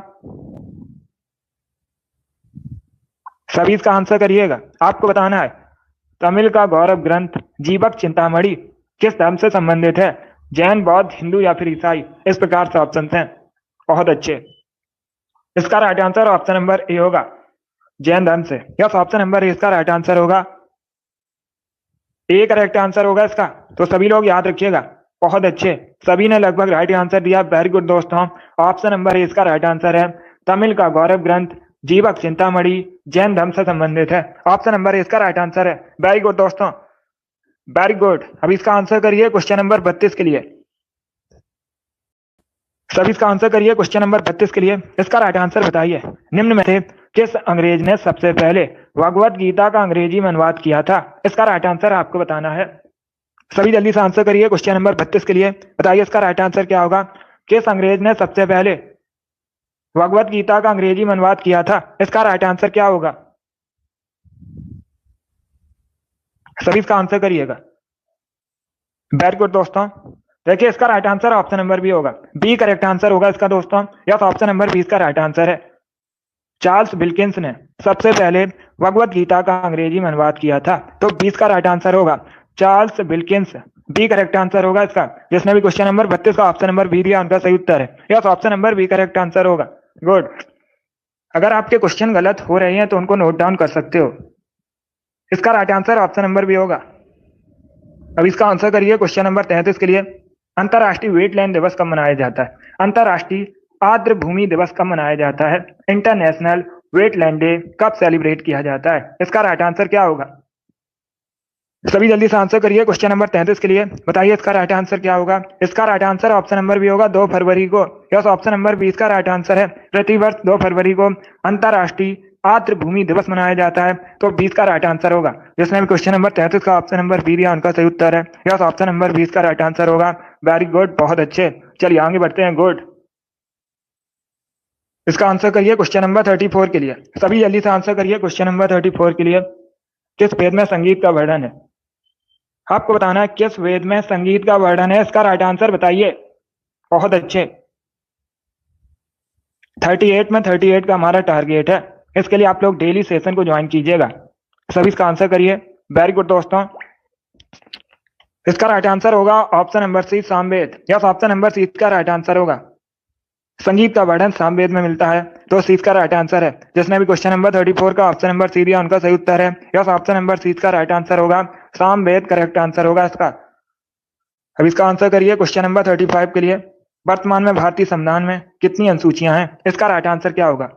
सभी इसका आंसर करिएगा। आपको बताना है तमिल का गौरव ग्रंथ जीवक चिंतामणि किस धर्म से संबंधित है। जैन, बौद्ध, हिंदू या फिर ईसाई। इस प्रकार से ऑप्शन हैं। बहुत अच्छे। इसका right answer option number A होगा, जैन धर्म से। यस, ऑप्शन नंबर ए इसका राइट आंसर होगा। ए करेक्ट आंसर होगा इसका, तो सभी लोग याद रखिएगा। बहुत अच्छे, सभी ने लगभग राइट आंसर दिया। वेरी गुड दोस्तों, ऑप्शन नंबर ए इसका राइट आंसर है। तमिल का गौरव ग्रंथ जीवक चिंतामणि जैन धर्म से संबंधित है। ऑप्शन नंबर ए इसका राइट आंसर है। वेरी गुड दोस्तों, वेरी गुड। अब इसका आंसर करिए क्वेश्चन नंबर 32 के लिए। सभी इसका आंसर करिए क्वेश्चन नंबर 32 के लिए। इसका राइट आंसर बताइए, निम्न में से किस अंग्रेज ने सबसे पहले भगवत गीता का अंग्रेजी में अनुवाद किया था। इसका राइट आंसर आपको बताना है। सभी जल्दी से आंसर करिए क्वेश्चन नंबर 32 के लिए। बताइए इसका राइट आंसर क्या होगा। किस अंग्रेज ने सबसे पहले भगवत गीता का अंग्रेजी में अनुवाद किया था। इसका राइट आंसर क्या होगा। सभी इसका आंसर करिएगा। वेरी गुड दोस्तों, देखिए इसका right answer option number B होगा। बी करेक्ट आंसर होगा इसका दोस्तों। यस, ऑप्शन नंबर बी इसका राइट आंसर है। चार्ल्स विल्किंस ने सबसे पहले भगवत गीता का अंग्रेजी में अनुवाद किया था, तो 20 का राइट आंसर होगा Charles Wilkins. B correct answer होगा इसका। जिसने भी क्वेश्चन नंबर 32 का ऑप्शन नंबर बी दिया उनका सही उत्तर है। Yes, option number B correct answer होगा। गुड। अगर आपके क्वेश्चन गलत हो रहे हैं तो उनको नोट डाउन कर सकते हो। इसका right answer option number B होगा। अब इसका आंसर करिए क्वेश्चन नंबर 33 के लिए। अंतरराष्ट्रीय वेटलैंड दिवस कब मनाया जाता है। अंतरराष्ट्रीय आर्द्र भूमि दिवस कब मनाया जाता है। इंटरनेशनल वेटलैंड डे कब सेलिब्रेट किया जाता है। इसका राइट आंसर क्या होगा। सभी जल्दी से आंसर करिए क्वेश्चन नंबर 33 के लिए। बताइए इसका राइट आंसर क्या होगा। इसका right answer option number B होगा, 2 फरवरी को। यस, ऑप्शन नंबर बी इसका राइट आंसर है। प्रतिवर्ष 2 फरवरी को अंतरराष्ट्रीय आर्द्र भूमि दिवस मनाया जाता है, तो 20 का राइट आंसर होगा। जिसने भी क्वेश्चन नंबर 33 का ऑप्शन नंबर बी दिया उनका सही उत्तर है। यस, ऑप्शन नंबर 20 का राइट आंसर होगा। वेरी गुड, बहुत अच्छे। चलिए आगे बढ़ते हैं। गुड। इसका आंसर करिए क्वेश्चन नंबर 34 के लिए। सभी जल्दी से आंसर करिए क्वेश्चन नंबर 34 के लिए। किस वेद में संगीत का वर्णन है। आपको बताना है किस वेद में संगीत का वर्णन है। इसका राइट आंसर बताइए। बहुत अच्छे। 38 में 38 का हमारा टारगेट है। इसके लिए आप लोग डेली सेशन को ज्वाइन कीजिएगा। सभी इसका आंसर करिए। वेरी गुड दोस्तों, इसका राइट आंसर होगा option number C, Samaveda. Yes, option number C इसका राइट आंसर होगा। संगीत का वर्णन सामवेद में मिलता है, तो सी का राइट आंसर है। जिसने भी क्वेश्चन नंबर 34 का ऑप्शन नंबर सी दिया उनका सही उत्तर है। यस, ऑप्शन नंबर सी का राइट आंसर होगा। सामवेद करेक्ट आंसर होगा इसका। अब इसका आंसर करिए क्वेश्चन नंबर 35 के लिए। वर्तमान में भारतीय संविधान में कितनी अनुसूचियां हैं। इसका राइट आंसर क्या होगा।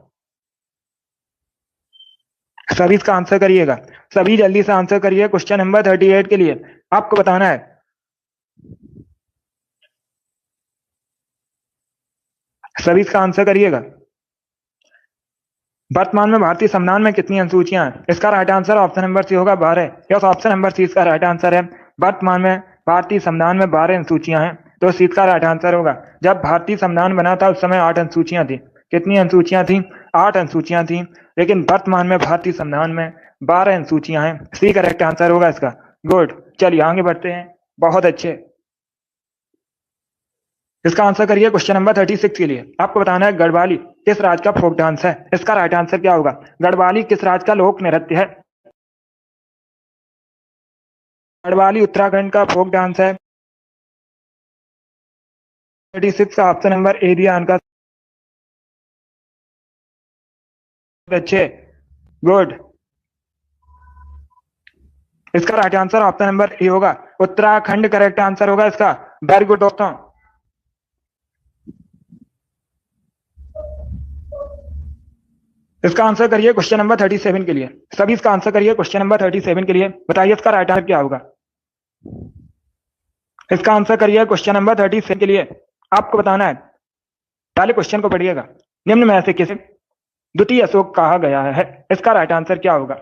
सभी इसका आंसर करिएगा। सभी जल्दी से आंसर करिए क्वेश्चन नंबर 38 के लिए। आपको बताना है सभी इसका आंसर करिएगा। वर्तमान में भारतीय संविधान में कितनी अनुसूचियां हैं। इसका right answer option number C होगा, 12। यस, ऑप्शन नंबर सी इसका राइट आंसर है। वर्तमान में भारतीय संविधान में 12 अनुसूचियां हैं, तो सी का राइट आंसर होगा। जब भारतीय संविधान बना था उस समय 8 अनुसूचियां थी। कितनी अनुसूचियां थी। 8 अनुसूचियां थी। लेकिन वर्तमान में भारतीय संविधान में 12 अनुसूचियां हैं। सी करेक्ट आंसर होगा इसका। गुड। चलिए आगे बढ़ते हैं। बहुत अच्छे। इसका आंसर करिए क्वेश्चन नंबर 36 के लिए। आपको बताना है गढ़वाली किस राज्य का फोक डांस है। इसका राइट आंसर क्या होगा। गढ़वाली किस राज्य का लोक नृत्य है। गढ़वाली उत्तराखंड का फोक डांस है। 36 का ऑप्शन नंबर ए दिया उनका। अच्छे, गुड। इसका right answer option number A होगा, उत्तराखंड करेक्ट आंसर होगा इसका। वेरी गुड दोस्तों, इसका आंसर करिए क्वेश्चन नंबर 37 के लिए। सभी इसका आंसर करिए क्वेश्चन नंबर 37 के लिए। बताइए इसका राइट आंसर क्या होगा। इसका आंसर करिए क्वेश्चन नंबर 37 के लिए। आपको बताना है, पहले क्वेश्चन को पढ़िएगा। निम्न में से किसे द्वितीय अशोक कहा गया है? इसका राइट आंसर क्या होगा?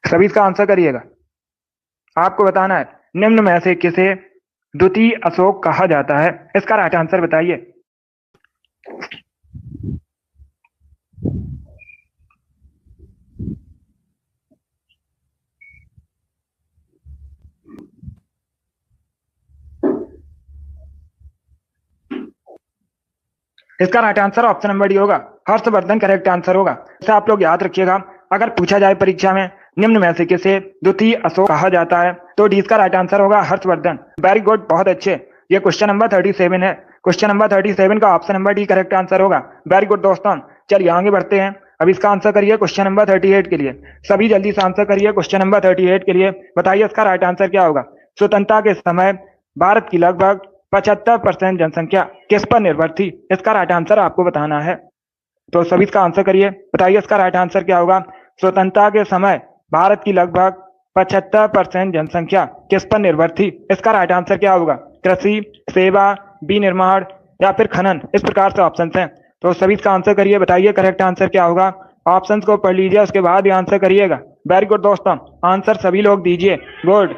सभी इसका आंसर करिएगा। आपको बताना है, निम्न में से किसे द्वितीय अशोक कहा जाता है? इसका राइट आंसर बताइए। इसका right answer option number D होगा, हर्षवर्धन करेक्ट आंसर होगा। इसे आप लोग याद रखिएगा, अगर पूछा जाए परीक्षा में निम्न में से किसे द्वितीय अशोक कहा जाता है तो डी इसका राइट आंसर होगा हर्षवर्धन। वेरी गुड, बहुत अच्छे। ये क्वेश्चन नंबर 37 है। क्वेश्चन नंबर 37 का option number D correct answer होगा। वेरी गुड दोस्तों, चलिए आगे बढ़ते हैं। अब इसका आंसर करिए क्वेश्चन नंबर 38 के लिए। सभी जल्दी से आंसर करिए क्वेश्चन नंबर 38 के लिए। बताइए इसका राइट आंसर क्या होगा। स्वतंत्रता के समय भारत की लगभग 75% जनसंख्या किस पर निर्भर थी? इसका राइट आंसर आपको बताना है। तो सभी इसका आंसर करिए। बताइए इसका राइट आंसर क्या होगा। स्वतंत्रता के समय भारत की लगभग 75% जनसंख्या किस पर निर्भर थी? इसका राइट आंसर क्या होगा। कृषि, सेवा, विनिर्माण या फिर खनन, इस प्रकार से ऑप्शन हैं। तो सभी इसका आंसर करिए। बताइए करेक्ट आंसर क्या होगा। ऑप्शन को पढ़ लीजिए, उसके बाद ही आंसर करिएगा। वेरी गुड दोस्तों, आंसर सभी लोग दीजिए। गुड।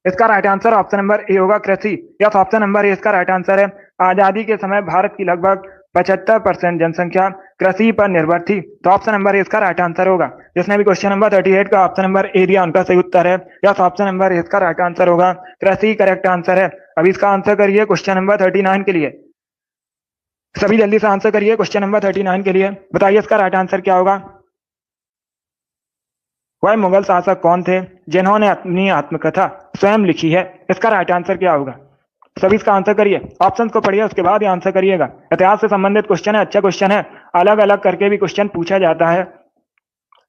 इसका right answer option number A होगा, कृषि। यस, ऑप्शन नंबर ए इसका राइट आंसर है। आजादी के समय भारत की लगभग 75% जनसंख्या कृषि पर निर्भर थी। तो ऑप्शन नंबर ए इसका राइट आंसर होगा। जिसने भी क्वेश्चन नंबर 38 का ऑप्शन नंबर ए दिया उनका सही उत्तर है। यस, ऑप्शन नंबर ए इसका राइट आंसर होगा, कृषि करेक्ट आंसर है। अब इसका आंसर करिए क्वेश्चन नंबर 39 के लिए। सभी जल्दी से आंसर करिए क्वेश्चन नंबर 39 के लिए। बताइए इसका राइट आंसर क्या होगा। वह मुगल शासक कौन थे जिन्होंने अपनी आत्मकथा स्वयं लिखी है? इसका राइट आंसर क्या होगा। सभी इसका आंसर करिए। ऑप्शंस को पढ़िए, उसके बाद ही आंसर करिएगा। इतिहास से संबंधित क्वेश्चन है, अच्छा क्वेश्चन है। अलग अलग करके भी क्वेश्चन पूछा जाता है,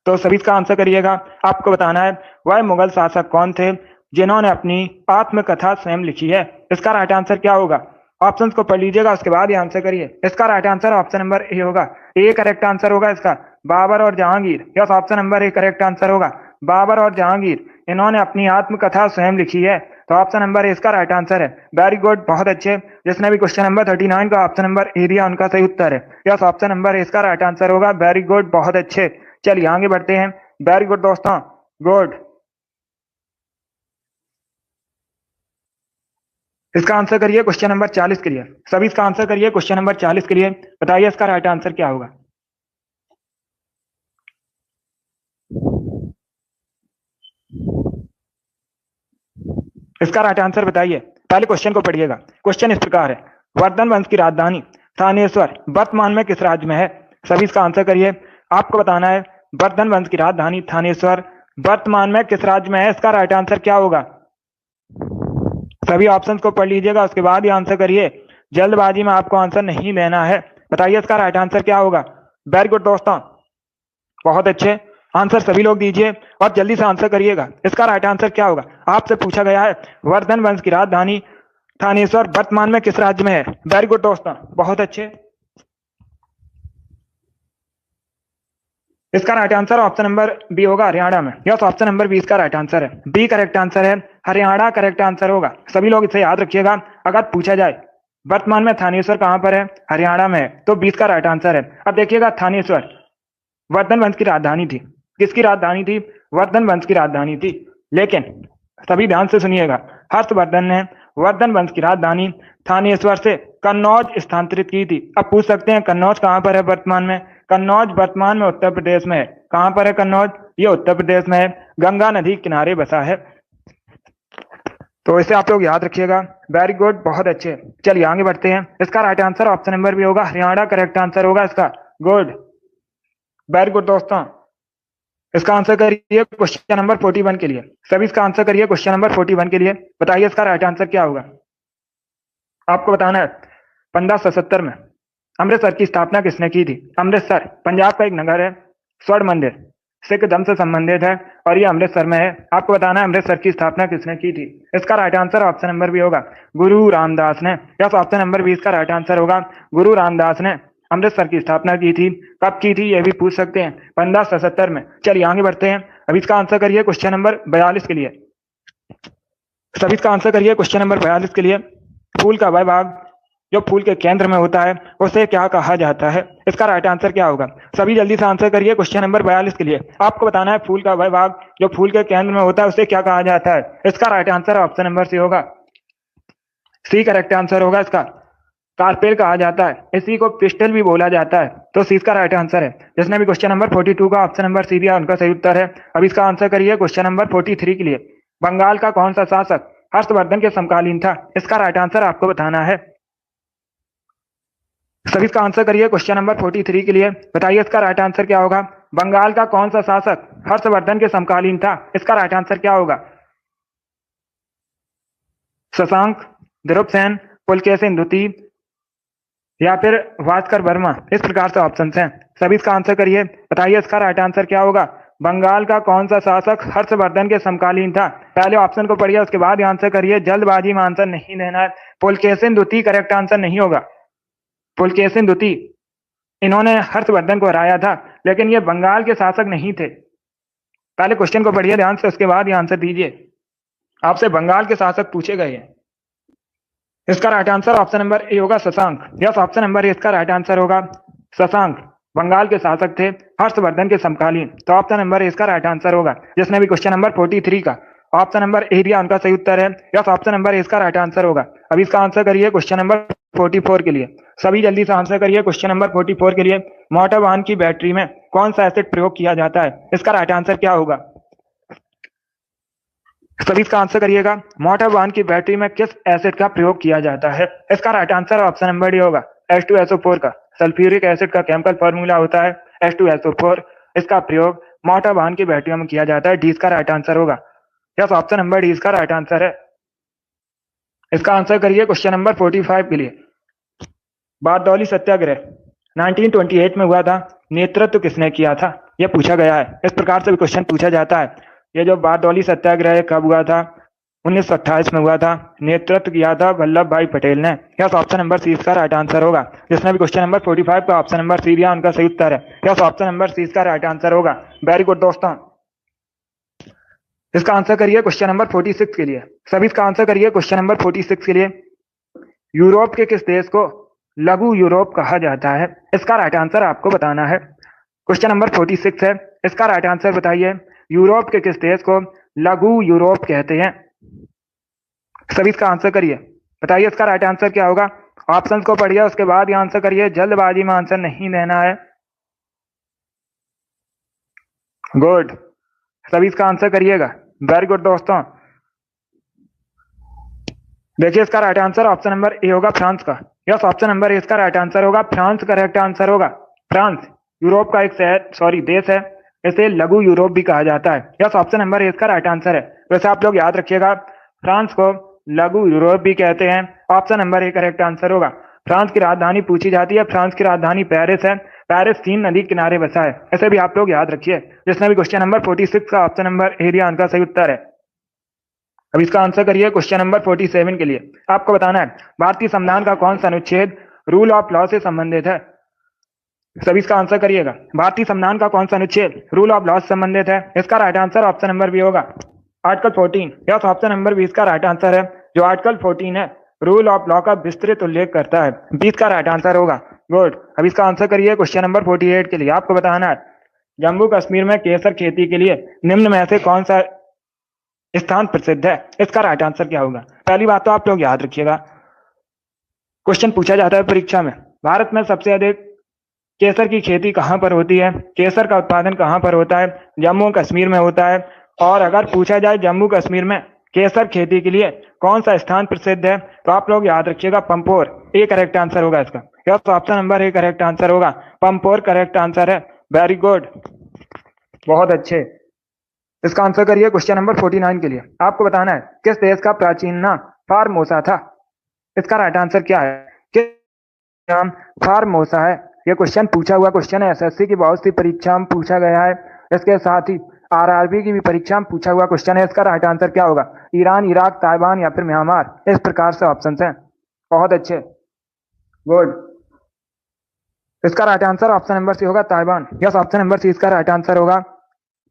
तो सभी इसका आंसर करिएगा। आपको बताना है, वह मुगल शासक कौन थे जिन्होंने अपनी आत्मकथा स्वयं लिखी है? इसका राइट आंसर क्या होगा। ऑप्शन को पढ़ लीजिएगा, उसके बाद ही आंसर करिए। इसका right answer option number A होगा। ए करेक्ट आंसर होगा इसका, बाबर और Jahangir. Yes, option number A correct answer होगा, बाबर और जहांगीर। इन्होंने अपनी आत्मकथा स्वयं लिखी है। तो ऑप्शन नंबर ए इसका राइट आंसर है। वेरी गुड, बहुत अच्छे। जिसने भी क्वेश्चन नंबर 39 का ऑप्शन नंबर ए दिया उनका सही उत्तर है। यस, ऑप्शन नंबर ए इसका राइट आंसर होगा। वेरी गुड, बहुत अच्छे। चलिए आगे बढ़ते हैं। वेरी गुड दोस्तों, गुड। इसका आंसर करिए क्वेश्चन नंबर 40 के लिए। सभी इसका आंसर करिए क्वेश्चन नंबर 40 के लिए। बताइए इसका राइट आंसर क्या होगा। इसका राइट आंसर बताइए। पहले क्वेश्चन को पढ़िएगा। क्वेश्चन इस प्रकार है, वर्धन वंश की राजधानी थानेश्वर वर्तमान में किस राज्य में है? सभी इसका आंसर करिए। आपको बताना है, वर्धन वंश की राजधानी थानेश्वर वर्तमान में किस राज्य में है? इसका राइट आंसर क्या होगा। सभी ऑप्शंस को पढ़ लीजिएगा, उसके बाद ही आंसर करिए। जल्दबाजी में आपको आंसर नहीं देना है। बताइए इसका राइट आंसर क्या होगा। वेरी गुड दोस्तों, बहुत अच्छे। आंसर सभी लोग दीजिए और जल्दी से आंसर करिएगा। इसका राइट आंसर क्या होगा। आपसे पूछा गया है, वर्धन वंश की राजधानी थानेश्वर वर्तमान में किस राज्य में है? वेरी गुड दोस्तों, बहुत अच्छे। इसका right answer option number B होगा, हरियाणा में। यस, ऑप्शन नंबर बी इसका राइट आंसर है। बी करेक्ट आंसर है, हरियाणा करेक्ट आंसर होगा। सभी लोग इसे याद रखिएगा। अगर पूछा जाए वर्तमान में थानेश्वर कहां पर है, हरियाणा में है, तो 20 का राइट आंसर है। अब देखिएगा, थानेश्वर वर्धन वंश की राजधानी थी। किसकी राजधानी थी? वर्धन वंश की राजधानी थी। लेकिन सभी ध्यान से सुनिएगा, हर्षवर्धन ने वर्धन वंश की राजधानी थानेश्वर से कन्नौज स्थानांतरित की थी। अब पूछ सकते हैं, कन्नौज कहां पर है वर्तमान में? कन्नौज वर्तमान में उत्तर प्रदेश में है। कहां पर है कन्नौज? ये उत्तर प्रदेश में है, गंगा नदी किनारे बसा है। तो इसे आप लोग याद रखिएगा। वेरी गुड, बहुत अच्छे। चलिए आगे बढ़ते हैं। इसका right answer option number B होगा, हरियाणा करेक्ट आंसर होगा इसका। गुड, वेरी गुड दोस्तों। इसका आंसर करिए क्वेश्चन नंबर 41 के लिए। सभी इसका आंसर करिए क्वेश्चन नंबर 41 के लिए। बताइए इसका राइट आंसर क्या होगा। आपको बताना है, 1570 में अमृतसर की स्थापना किसने की थी? अमृतसर पंजाब का एक नगर है। स्वर्ण मंदिर सिख धर्म से संबंधित है और ये अमृतसर में है। आपको बताना है, अमृतसर की स्थापना किसने की थी? इसका right answer option number B Guru, गुरु रामदास ने। यस, ऑप्शन नंबर बी इसका राइट आंसर होगा, गुरु रामदास ने अमृतसर की स्थापना की थी? कब की थी ये भी पूछ सकते हैं, 1577 में। चलिए आगे बढ़ते हैं। अब इसका आंसर करिए क्वेश्चन नंबर 42 के लिए। सभी इसका आंसर करिए क्वेश्चन नंबर 42 के लिए। फूल का वह भाग जो फूल के केंद्र में होता है उसे क्या कहा जाता है? इसका राइट आंसर क्या होगा? सभी जल्दी से आंसर करिए क्वेश्चन नंबर 42 के लिए। आपको बताना है फूल का वह भाग जो फूल के केंद्र में होता है उसे क्या कहा जाता है? इसका right answer option number C होगा। सी करेक्ट आंसर होगा इसका। कार्पेल कहा जाता है, इसी को पिस्टल भी बोला जाता है, तो सी इसका राइट आंसर है। जिसने भी क्वेश्चन नंबर 42 का ऑप्शन नंबर सी दिया उनका सही उत्तर है। अब इसका आंसर करिए क्वेश्चन नंबर 43 के लिए। बंगाल का कौन सा शासक हर्षवर्धन के समकालीन था? इसका राइट आंसर आपको बताना है। सभी इसका आंसर करिए क्वेश्चन नंबर 43 के लिए। बताइए इसका राइट आंसर क्या होगा? बंगाल का कौन सा शासक हर्षवर्धन के समकालीन था? इसका राइट आंसर क्या होगा? शशांक, ध्रुवसेन, पुलकेशिन द्वितीय या फिर भास्कर वर्मा? इस प्रकार से ऑप्शन हैं। सभी इसका आंसर करिए। बताइए इसका राइट आंसर क्या होगा? बंगाल का कौन सा शासक हर्षवर्धन के समकालीन था? पहले ऑप्शन को पढ़िए उसके बाद आंसर करिए, जल्दबाजी में आंसर नहीं देना है। पुलकेशिन द्वितीय करेक्ट आंसर नहीं होगा। पुलकेशिन द्वितीय इन्होंने हर्षवर्धन को हराया था, लेकिन ये बंगाल के शासक नहीं थे। पहले क्वेश्चन को पढ़िए ध्यान से, उसके बाद ही आंसर दीजिए। आपसे बंगाल के शासक पूछे गए हैं। इसका right answer option number A होगा, Shashank. Yes, option number A इसका राइट आंसर होगा। शशांक बंगाल के शासक थे हर्षवर्धन के समकालीन, तो ऑप्शन नंबर ए इसका राइट आंसर होगा। जिसने भी क्वेश्चन नंबर 43 का ऑप्शन नंबर ए दिया उनका सही उत्तर है। यस, ऑप्शन नंबर ए इसका राइट आंसर होगा। अब इसका आंसर करिए क्वेश्चन नंबर 44 के लिए। सभी जल्दी से आंसर करिए क्वेश्चन नंबर 44 के लिए। मोटर वाहन की बैटरी में कौन सा एसिड प्रयोग किया जाता है? इसका राइट आंसर क्या होगा? सभी इसका आंसर करिएगा। मोटर वाहन की बैटरी में किस एसिड का प्रयोग किया जाता है? इसका right answer option number D होगा, H2SO4 का। सल्फ्यूरिक एसिड का केमिकल फॉर्मूला होता है H2SO4। इसका प्रयोग मोटर वाहन की बैटरियों में किया जाता है। डी इसका राइट आंसर होगा। यस, ऑप्शन नंबर डी इसका राइट आंसर है। इसका आंसर करिए क्वेश्चन नंबर 45 के लिए। बारदौली सत्याग्रह 1928 में हुआ था, नेतृत्व किसने किया था? यह पूछा गया है। इस प्रकार से भी क्वेश्चन पूछा जाता है। ये जो बारदौली सत्याग्रह कब हुआ था? 1928 में हुआ था। नेतृत्व किया था वल्लभ भाई पटेल ने। यस, ऑप्शन नंबर सी इसका राइट आंसर होगा। जिसने भी क्वेश्चन नंबर 45 का ऑप्शन नंबर सी दिया उनका सही उत्तर है। यस, ऑप्शन नंबर सी इसका राइट आंसर होगा। वेरी गुड दोस्तों। इसका आंसर करिए क्वेश्चन नंबर 46 के लिए। सभी इसका आंसर करिए क्वेश्चन नंबर 46 के लिए। यूरोप के किस देश को लघु यूरोप कहा जाता है? इसका राइट आंसर आपको बताना है। क्वेश्चन नंबर 46 है, इसका राइट आंसर बताइए। यूरोप के किस देश को लघु यूरोप कहते हैं? सभी इसका आंसर करिए। बताइए इसका राइट आंसर क्या होगा? ऑप्शंस को पढ़िए उसके बाद ही आंसर करिए, जल्दबाजी में आंसर नहीं देना है। गुड, सभी इसका आंसर करिएगा। वेरी गुड दोस्तों। देखिए इसका right answer option number A होगा, फ्रांस का। यस, ऑप्शन नंबर ए इसका राइट आंसर होगा। फ्रांस करेक्ट आंसर होगा। फ्रांस यूरोप का एक देश है। इसे लघु यूरोप भी कहा जाता है। यस, ऑप्शन नंबर ए इसका राइट आंसर है। वैसे आप लोग याद रखिएगा, फ्रांस को लघु यूरोप भी कहते हैं। Option number A correct answer होगा। फ्रांस की राजधानी पूछी जाती है। फ्रांस की राजधानी पेरिस है। पेरिस सीन नदी किनारे बसा है। ऐसे भी आप लोग याद रखिए। जिसने भी क्वेश्चन नंबर 46 का ऑप्शन नंबर ए दिया उनका सही उत्तर है। अब इसका आंसर करिए क्वेश्चन नंबर 47 के लिए। आपको बताना है भारतीय संविधान का कौन सा अनुच्छेद रूल ऑफ लॉ से संबंधित है? सभी इसका आंसर करिएगा। भारतीय संविधान का कौन सा अनुच्छेद रूल ऑफ लॉ से संबंधित है? इसका right answer option number B होगा, article 14। Yes, option number B इसका राइट आंसर है। जो आर्टिकल 14 है रूल ऑफ लॉ का विस्तृत उल्लेख करता है। 20 का राइट आंसर होगा। गुड, अब इसका आंसर करिए क्वेश्चन नंबर 48 के लिए। आपको बताना है जम्मू कश्मीर में केसर खेती के लिए निम्न में से कौन सा स्थान प्रसिद्ध है? इसका राइट आंसर क्या होगा? पहली बात तो आप लोग याद रखिएगा, क्वेश्चन पूछा जाता है परीक्षा में, भारत में सबसे अधिक केसर की खेती कहां पर होती है? केसर का उत्पादन कहां पर होता है? जम्मू कश्मीर में होता है। और अगर पूछा जाए जम्मू कश्मीर में केसर खेती के लिए कौन सा स्थान प्रसिद्ध है, तो आप लोग याद रखिएगा पंपोर। ए करेक्ट आंसर होगा इसका। Yes, option number A correct answer होगा। पंपोर करेक्ट आंसर है। वेरी गुड, बहुत अच्छे। इसका आंसर करिए क्वेश्चन नंबर 49 के लिए। आपको बताना है किस देश का प्राचीन नाम फार्मोसा था? इसका राइट आंसर क्या है? किस नाम फार्मोसा है? यह क्वेश्चन पूछा हुआ क्वेश्चन है। एसएससी की बहुत सी परीक्षा में पूछा गया है। इसके साथ ही आरआरबी की भी परीक्षा में पूछा हुआ क्वेश्चन है। इसका राइट आंसर क्या होगा? ईरान, इराक, ताइवान या फिर म्यांमार? इस प्रकार से ऑप्शन हैं। बहुत अच्छे, गुड। इसका right answer option number C होगा Taiwan. Yes, option number C इसका राइट आंसर होगा।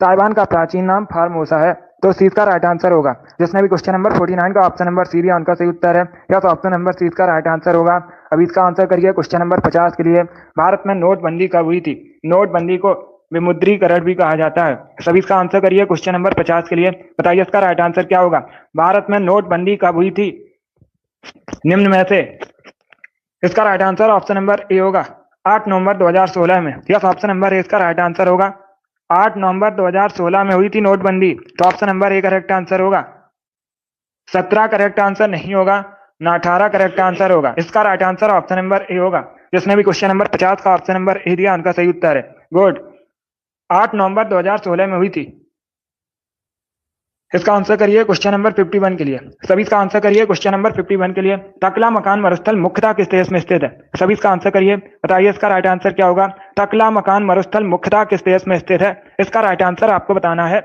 ताइवान का प्राचीन नाम फार्मोसा है, तो सी इसका राइट आंसर होगा। जिसने भी क्वेश्चन नंबर 49 का ऑप्शन नंबर सी दिया उनका सही उत्तर है। यस, ऑप्शन नंबर सी इसका राइट आंसर होगा। अभी इसका आंसर करिए क्वेश्चन नंबर 50 के लिए। भारत में नोटबंदी कब हुई थी? नोटबंदी को विमुद्रीकरण भी कहा जाता है। सभी इसका आंसर करिए क्वेश्चन नंबर 50 के लिए। बताइए इसका राइट आंसर क्या होगा? भारत में नोटबंदी कब हुई थी निम्न में से? इसका right answer option number A होगा 8 नवंबर 2016 में। यस, ऑप्शन नंबर ए इसका राइट आंसर होगा। 8 नवंबर 2016 में हुई थी नोटबंदी, तो option number A correct answer होगा। 17 करेक्ट आंसर नहीं होगा, ना 18 करेक्ट आंसर होगा। इसका right answer option number A होगा। जिसने भी क्वेश्चन नंबर 50 का ऑप्शन नंबर ए दिया उनका सही उत्तर है। गुड, 8 नवंबर 2016 में हुई थी। इसका आंसर करिए क्वेश्चन नंबर 51 के लिए। सभी इसका आंसर करिए क्वेश्चन नंबर 51 के लिए। टकला मकान मरुस्थल मुख्यतः किस देश में स्थित है? सभी इसका आंसर करिए। बताइए इसका राइट आंसर क्या होगा? टकला मकान मरुस्थल मुख्यतः किस देश में स्थित है? इसका राइट आंसर आपको बताना है।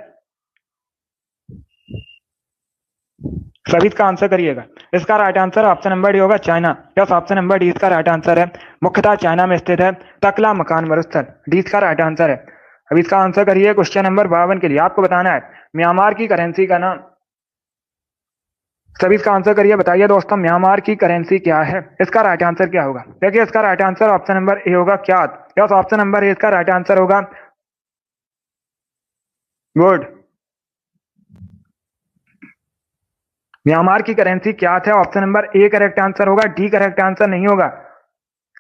सभी इसका आंसर करिएगा। इसका right answer option number D होगा China. Yes, option number D इसका राइट आंसर है। मुख्यतः चाइना में स्थित है टकला मकान मरुस्थल। डी इसका राइट आंसर है। अब इसका आंसर करिए क्वेश्चन नंबर 52 के लिए। आपको बताना है म्यांमार की करेंसी का नाम। सभी इसका आंसर करिए। बताइए दोस्तों, म्यांमार की करेंसी क्या है? इसका राइट आंसर क्या होगा? देखिए इसका right answer option number A होगा kyat. Yes, option number A इसका राइट आंसर होगा। गुड, म्यांमार की करेंसी क्या है? Option number A correct answer होगा। डी करेक्ट आंसर नहीं होगा।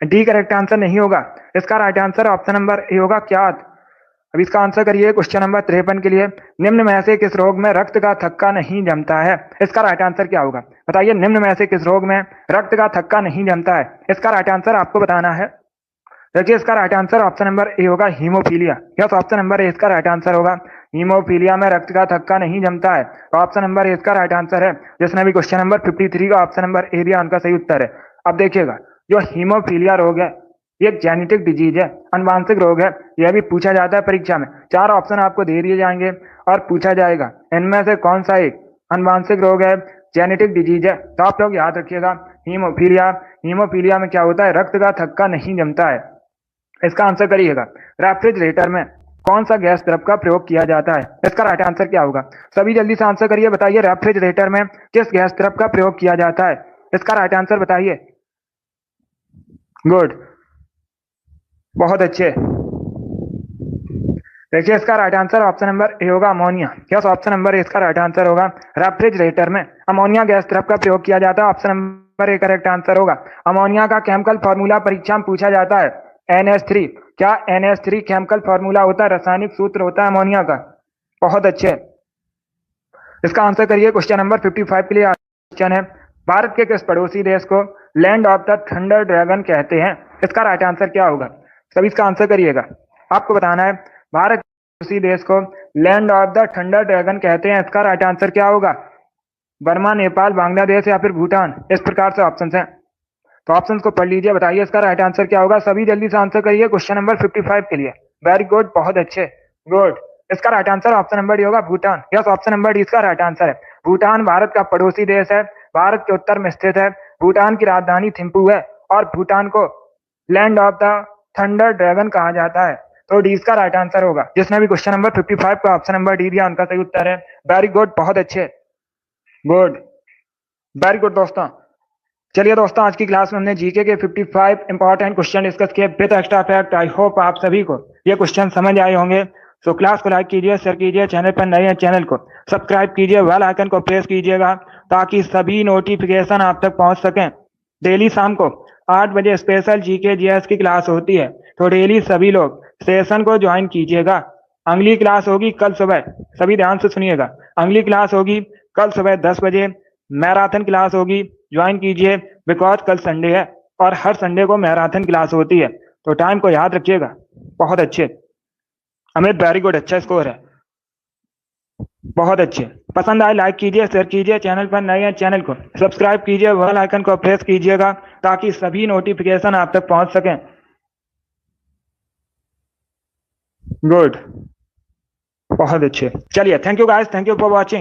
डी करेक्ट आंसर नहीं होगा। इसका right answer option number A होगा क्यात। अब इसका आंसर करिए क्वेश्चन नंबर 53 के लिए। निम्न में से किस रोग में रक्त का थक्का नहीं जमता है? इसका राइट आंसर क्या होगा? बताइए निम्न में से किस रोग में रक्त का थक्का नहीं जमता है? इसका राइट आंसर आपको बताना है। देखिए इसका right answer option number A होगा haemophilia. Yes, option number A इसका राइट आंसर होगा। हीमोफीलिया में रक्त का थक्का नहीं जमता है, तो ऑप्शन नंबर ए इसका राइट आंसर है। जिसने भी क्वेश्चन नंबर 53 का ऑप्शन नंबर ए दिया उनका सही उत्तर है। अब देखिएगा, जो हीमोफीलिया रोग है ये एक जेनेटिक डिजीज है, अनुवांशिक रोग है। यह भी पूछा जाता है परीक्षा में। 4 ऑप्शन आपको दे दिए जाएंगे और पूछा जाएगा इनमें से कौन सा एक अनुवांशिक रोग है, जेनेटिक डिजीज है। तो आप लोग याद रखिएगा हीमोफीलिया। हीमोफीलिया में क्या होता है? रक्त का थक्का नहीं जमता है। इसका आंसर करिएगा। रेफ्रिजरेटर में कौन सा गैस द्रव का प्रयोग किया जाता है? इसका राइट आंसर क्या होगा? सभी जल्दी से आंसर करिए। बताइए रेफ्रिजरेटर में किस गैस द्रव का प्रयोग किया जाता है? इसका राइट आंसर बताइए। गुड, बहुत अच्छे। देखिए इसका right answer option number A होगा ammonia. Yes, option number A इसका राइट आंसर होगा। रेफ्रिजरेटर में अमोनिया गैस द्रव का प्रयोग किया जाता है। Option number A correct answer होगा। अमोनिया का केमिकल फॉर्मूला परीक्षा में पूछा जाता है NH3। क्या NH3 केमिकल फॉर्मूला होता है, रासायनिक सूत्र होता है अमोनिया का? बहुत अच्छे। इसका आंसर करिए क्वेश्चन नंबर 55 के लिए। क्वेश्चन है भारत के किस पड़ोसी देश को land of the thunder dragon कहते हैं? इसका राइट आंसर क्या होगा? सभी इसका आंसर करिएगा। आपको बताना है भारत के पड़ोसी देश को land of the thunder dragon कहते हैं। इसका राइट आंसर क्या होगा? बर्मा, नेपाल, बांग्लादेश या फिर भूटान। इस प्रकार से ऑप्शन है, तो ऑप्शन को पढ़ लीजिए। बताइए इसका राइट आंसर क्या होगा? सभी जल्दी से आंसर करिए क्वेश्चन नंबर 55 के लिए। वेरी गुड, बहुत अच्छे। गुड, इसका right answer option number D होगा Bhutan. Yes, option number D इसका राइट आंसर है। भूटान भारत का पड़ोसी देश है, भारत के उत्तर में स्थित है। भूटान की राजधानी थिम्पू है और भूटान को land of the thunder dragon कहा जाता है, तो डी इसका राइट आंसर होगा। जिसने भी क्वेश्चन नंबर 55 का ऑप्शन नंबर डी दिया उनका सही उत्तर है। वेरी गुड, बहुत अच्छे। गुड, वेरी गुड दोस्तों। चलिए दोस्तों, आज की क्लास में हमने जीके के 55 इंपॉर्टेंट क्वेश्चन डिस्कस किए with extra fact. I hope आप सभी को ये क्वेश्चन समझ आए होंगे। सो क्लास को लाइक कीजिए, शेयर कीजिए, चैनल पर नए हैं चैनल को सब्सक्राइब कीजिए, बेल आइकन को प्रेस कीजिएगा ताकि सभी नोटिफिकेशन आप तक पहुंच सकें। डेली शाम को 8 बजे स्पेशल जीके जीएस की क्लास होती है, तो डेली सभी लोग सेशन को ज्वाइन कीजिएगा। अगली क्लास होगी कल सुबह, सभी ध्यान से सुनिएगा। अगली क्लास होगी कल सुबह 10 बजे। मैराथन क्लास होगी, ज्वाइन कीजिए बिकॉज कल संडे है और हर संडे को मैराथन क्लास होती है, तो टाइम को याद रखिएगा। बहुत अच्छे अमित, वेरी गुड, अच्छा स्कोर है, बहुत अच्छे। पसंद आए लाइक कीजिए, शेयर कीजिए, चैनल पर नए हैं चैनल को सब्सक्राइब कीजिए, बेल आइकन को प्रेस कीजिएगा ताकि सभी नोटिफिकेशन आप तक पहुंच सकें। गुड, बहुत अच्छे। चलिए, thank you guys, thank you for watching.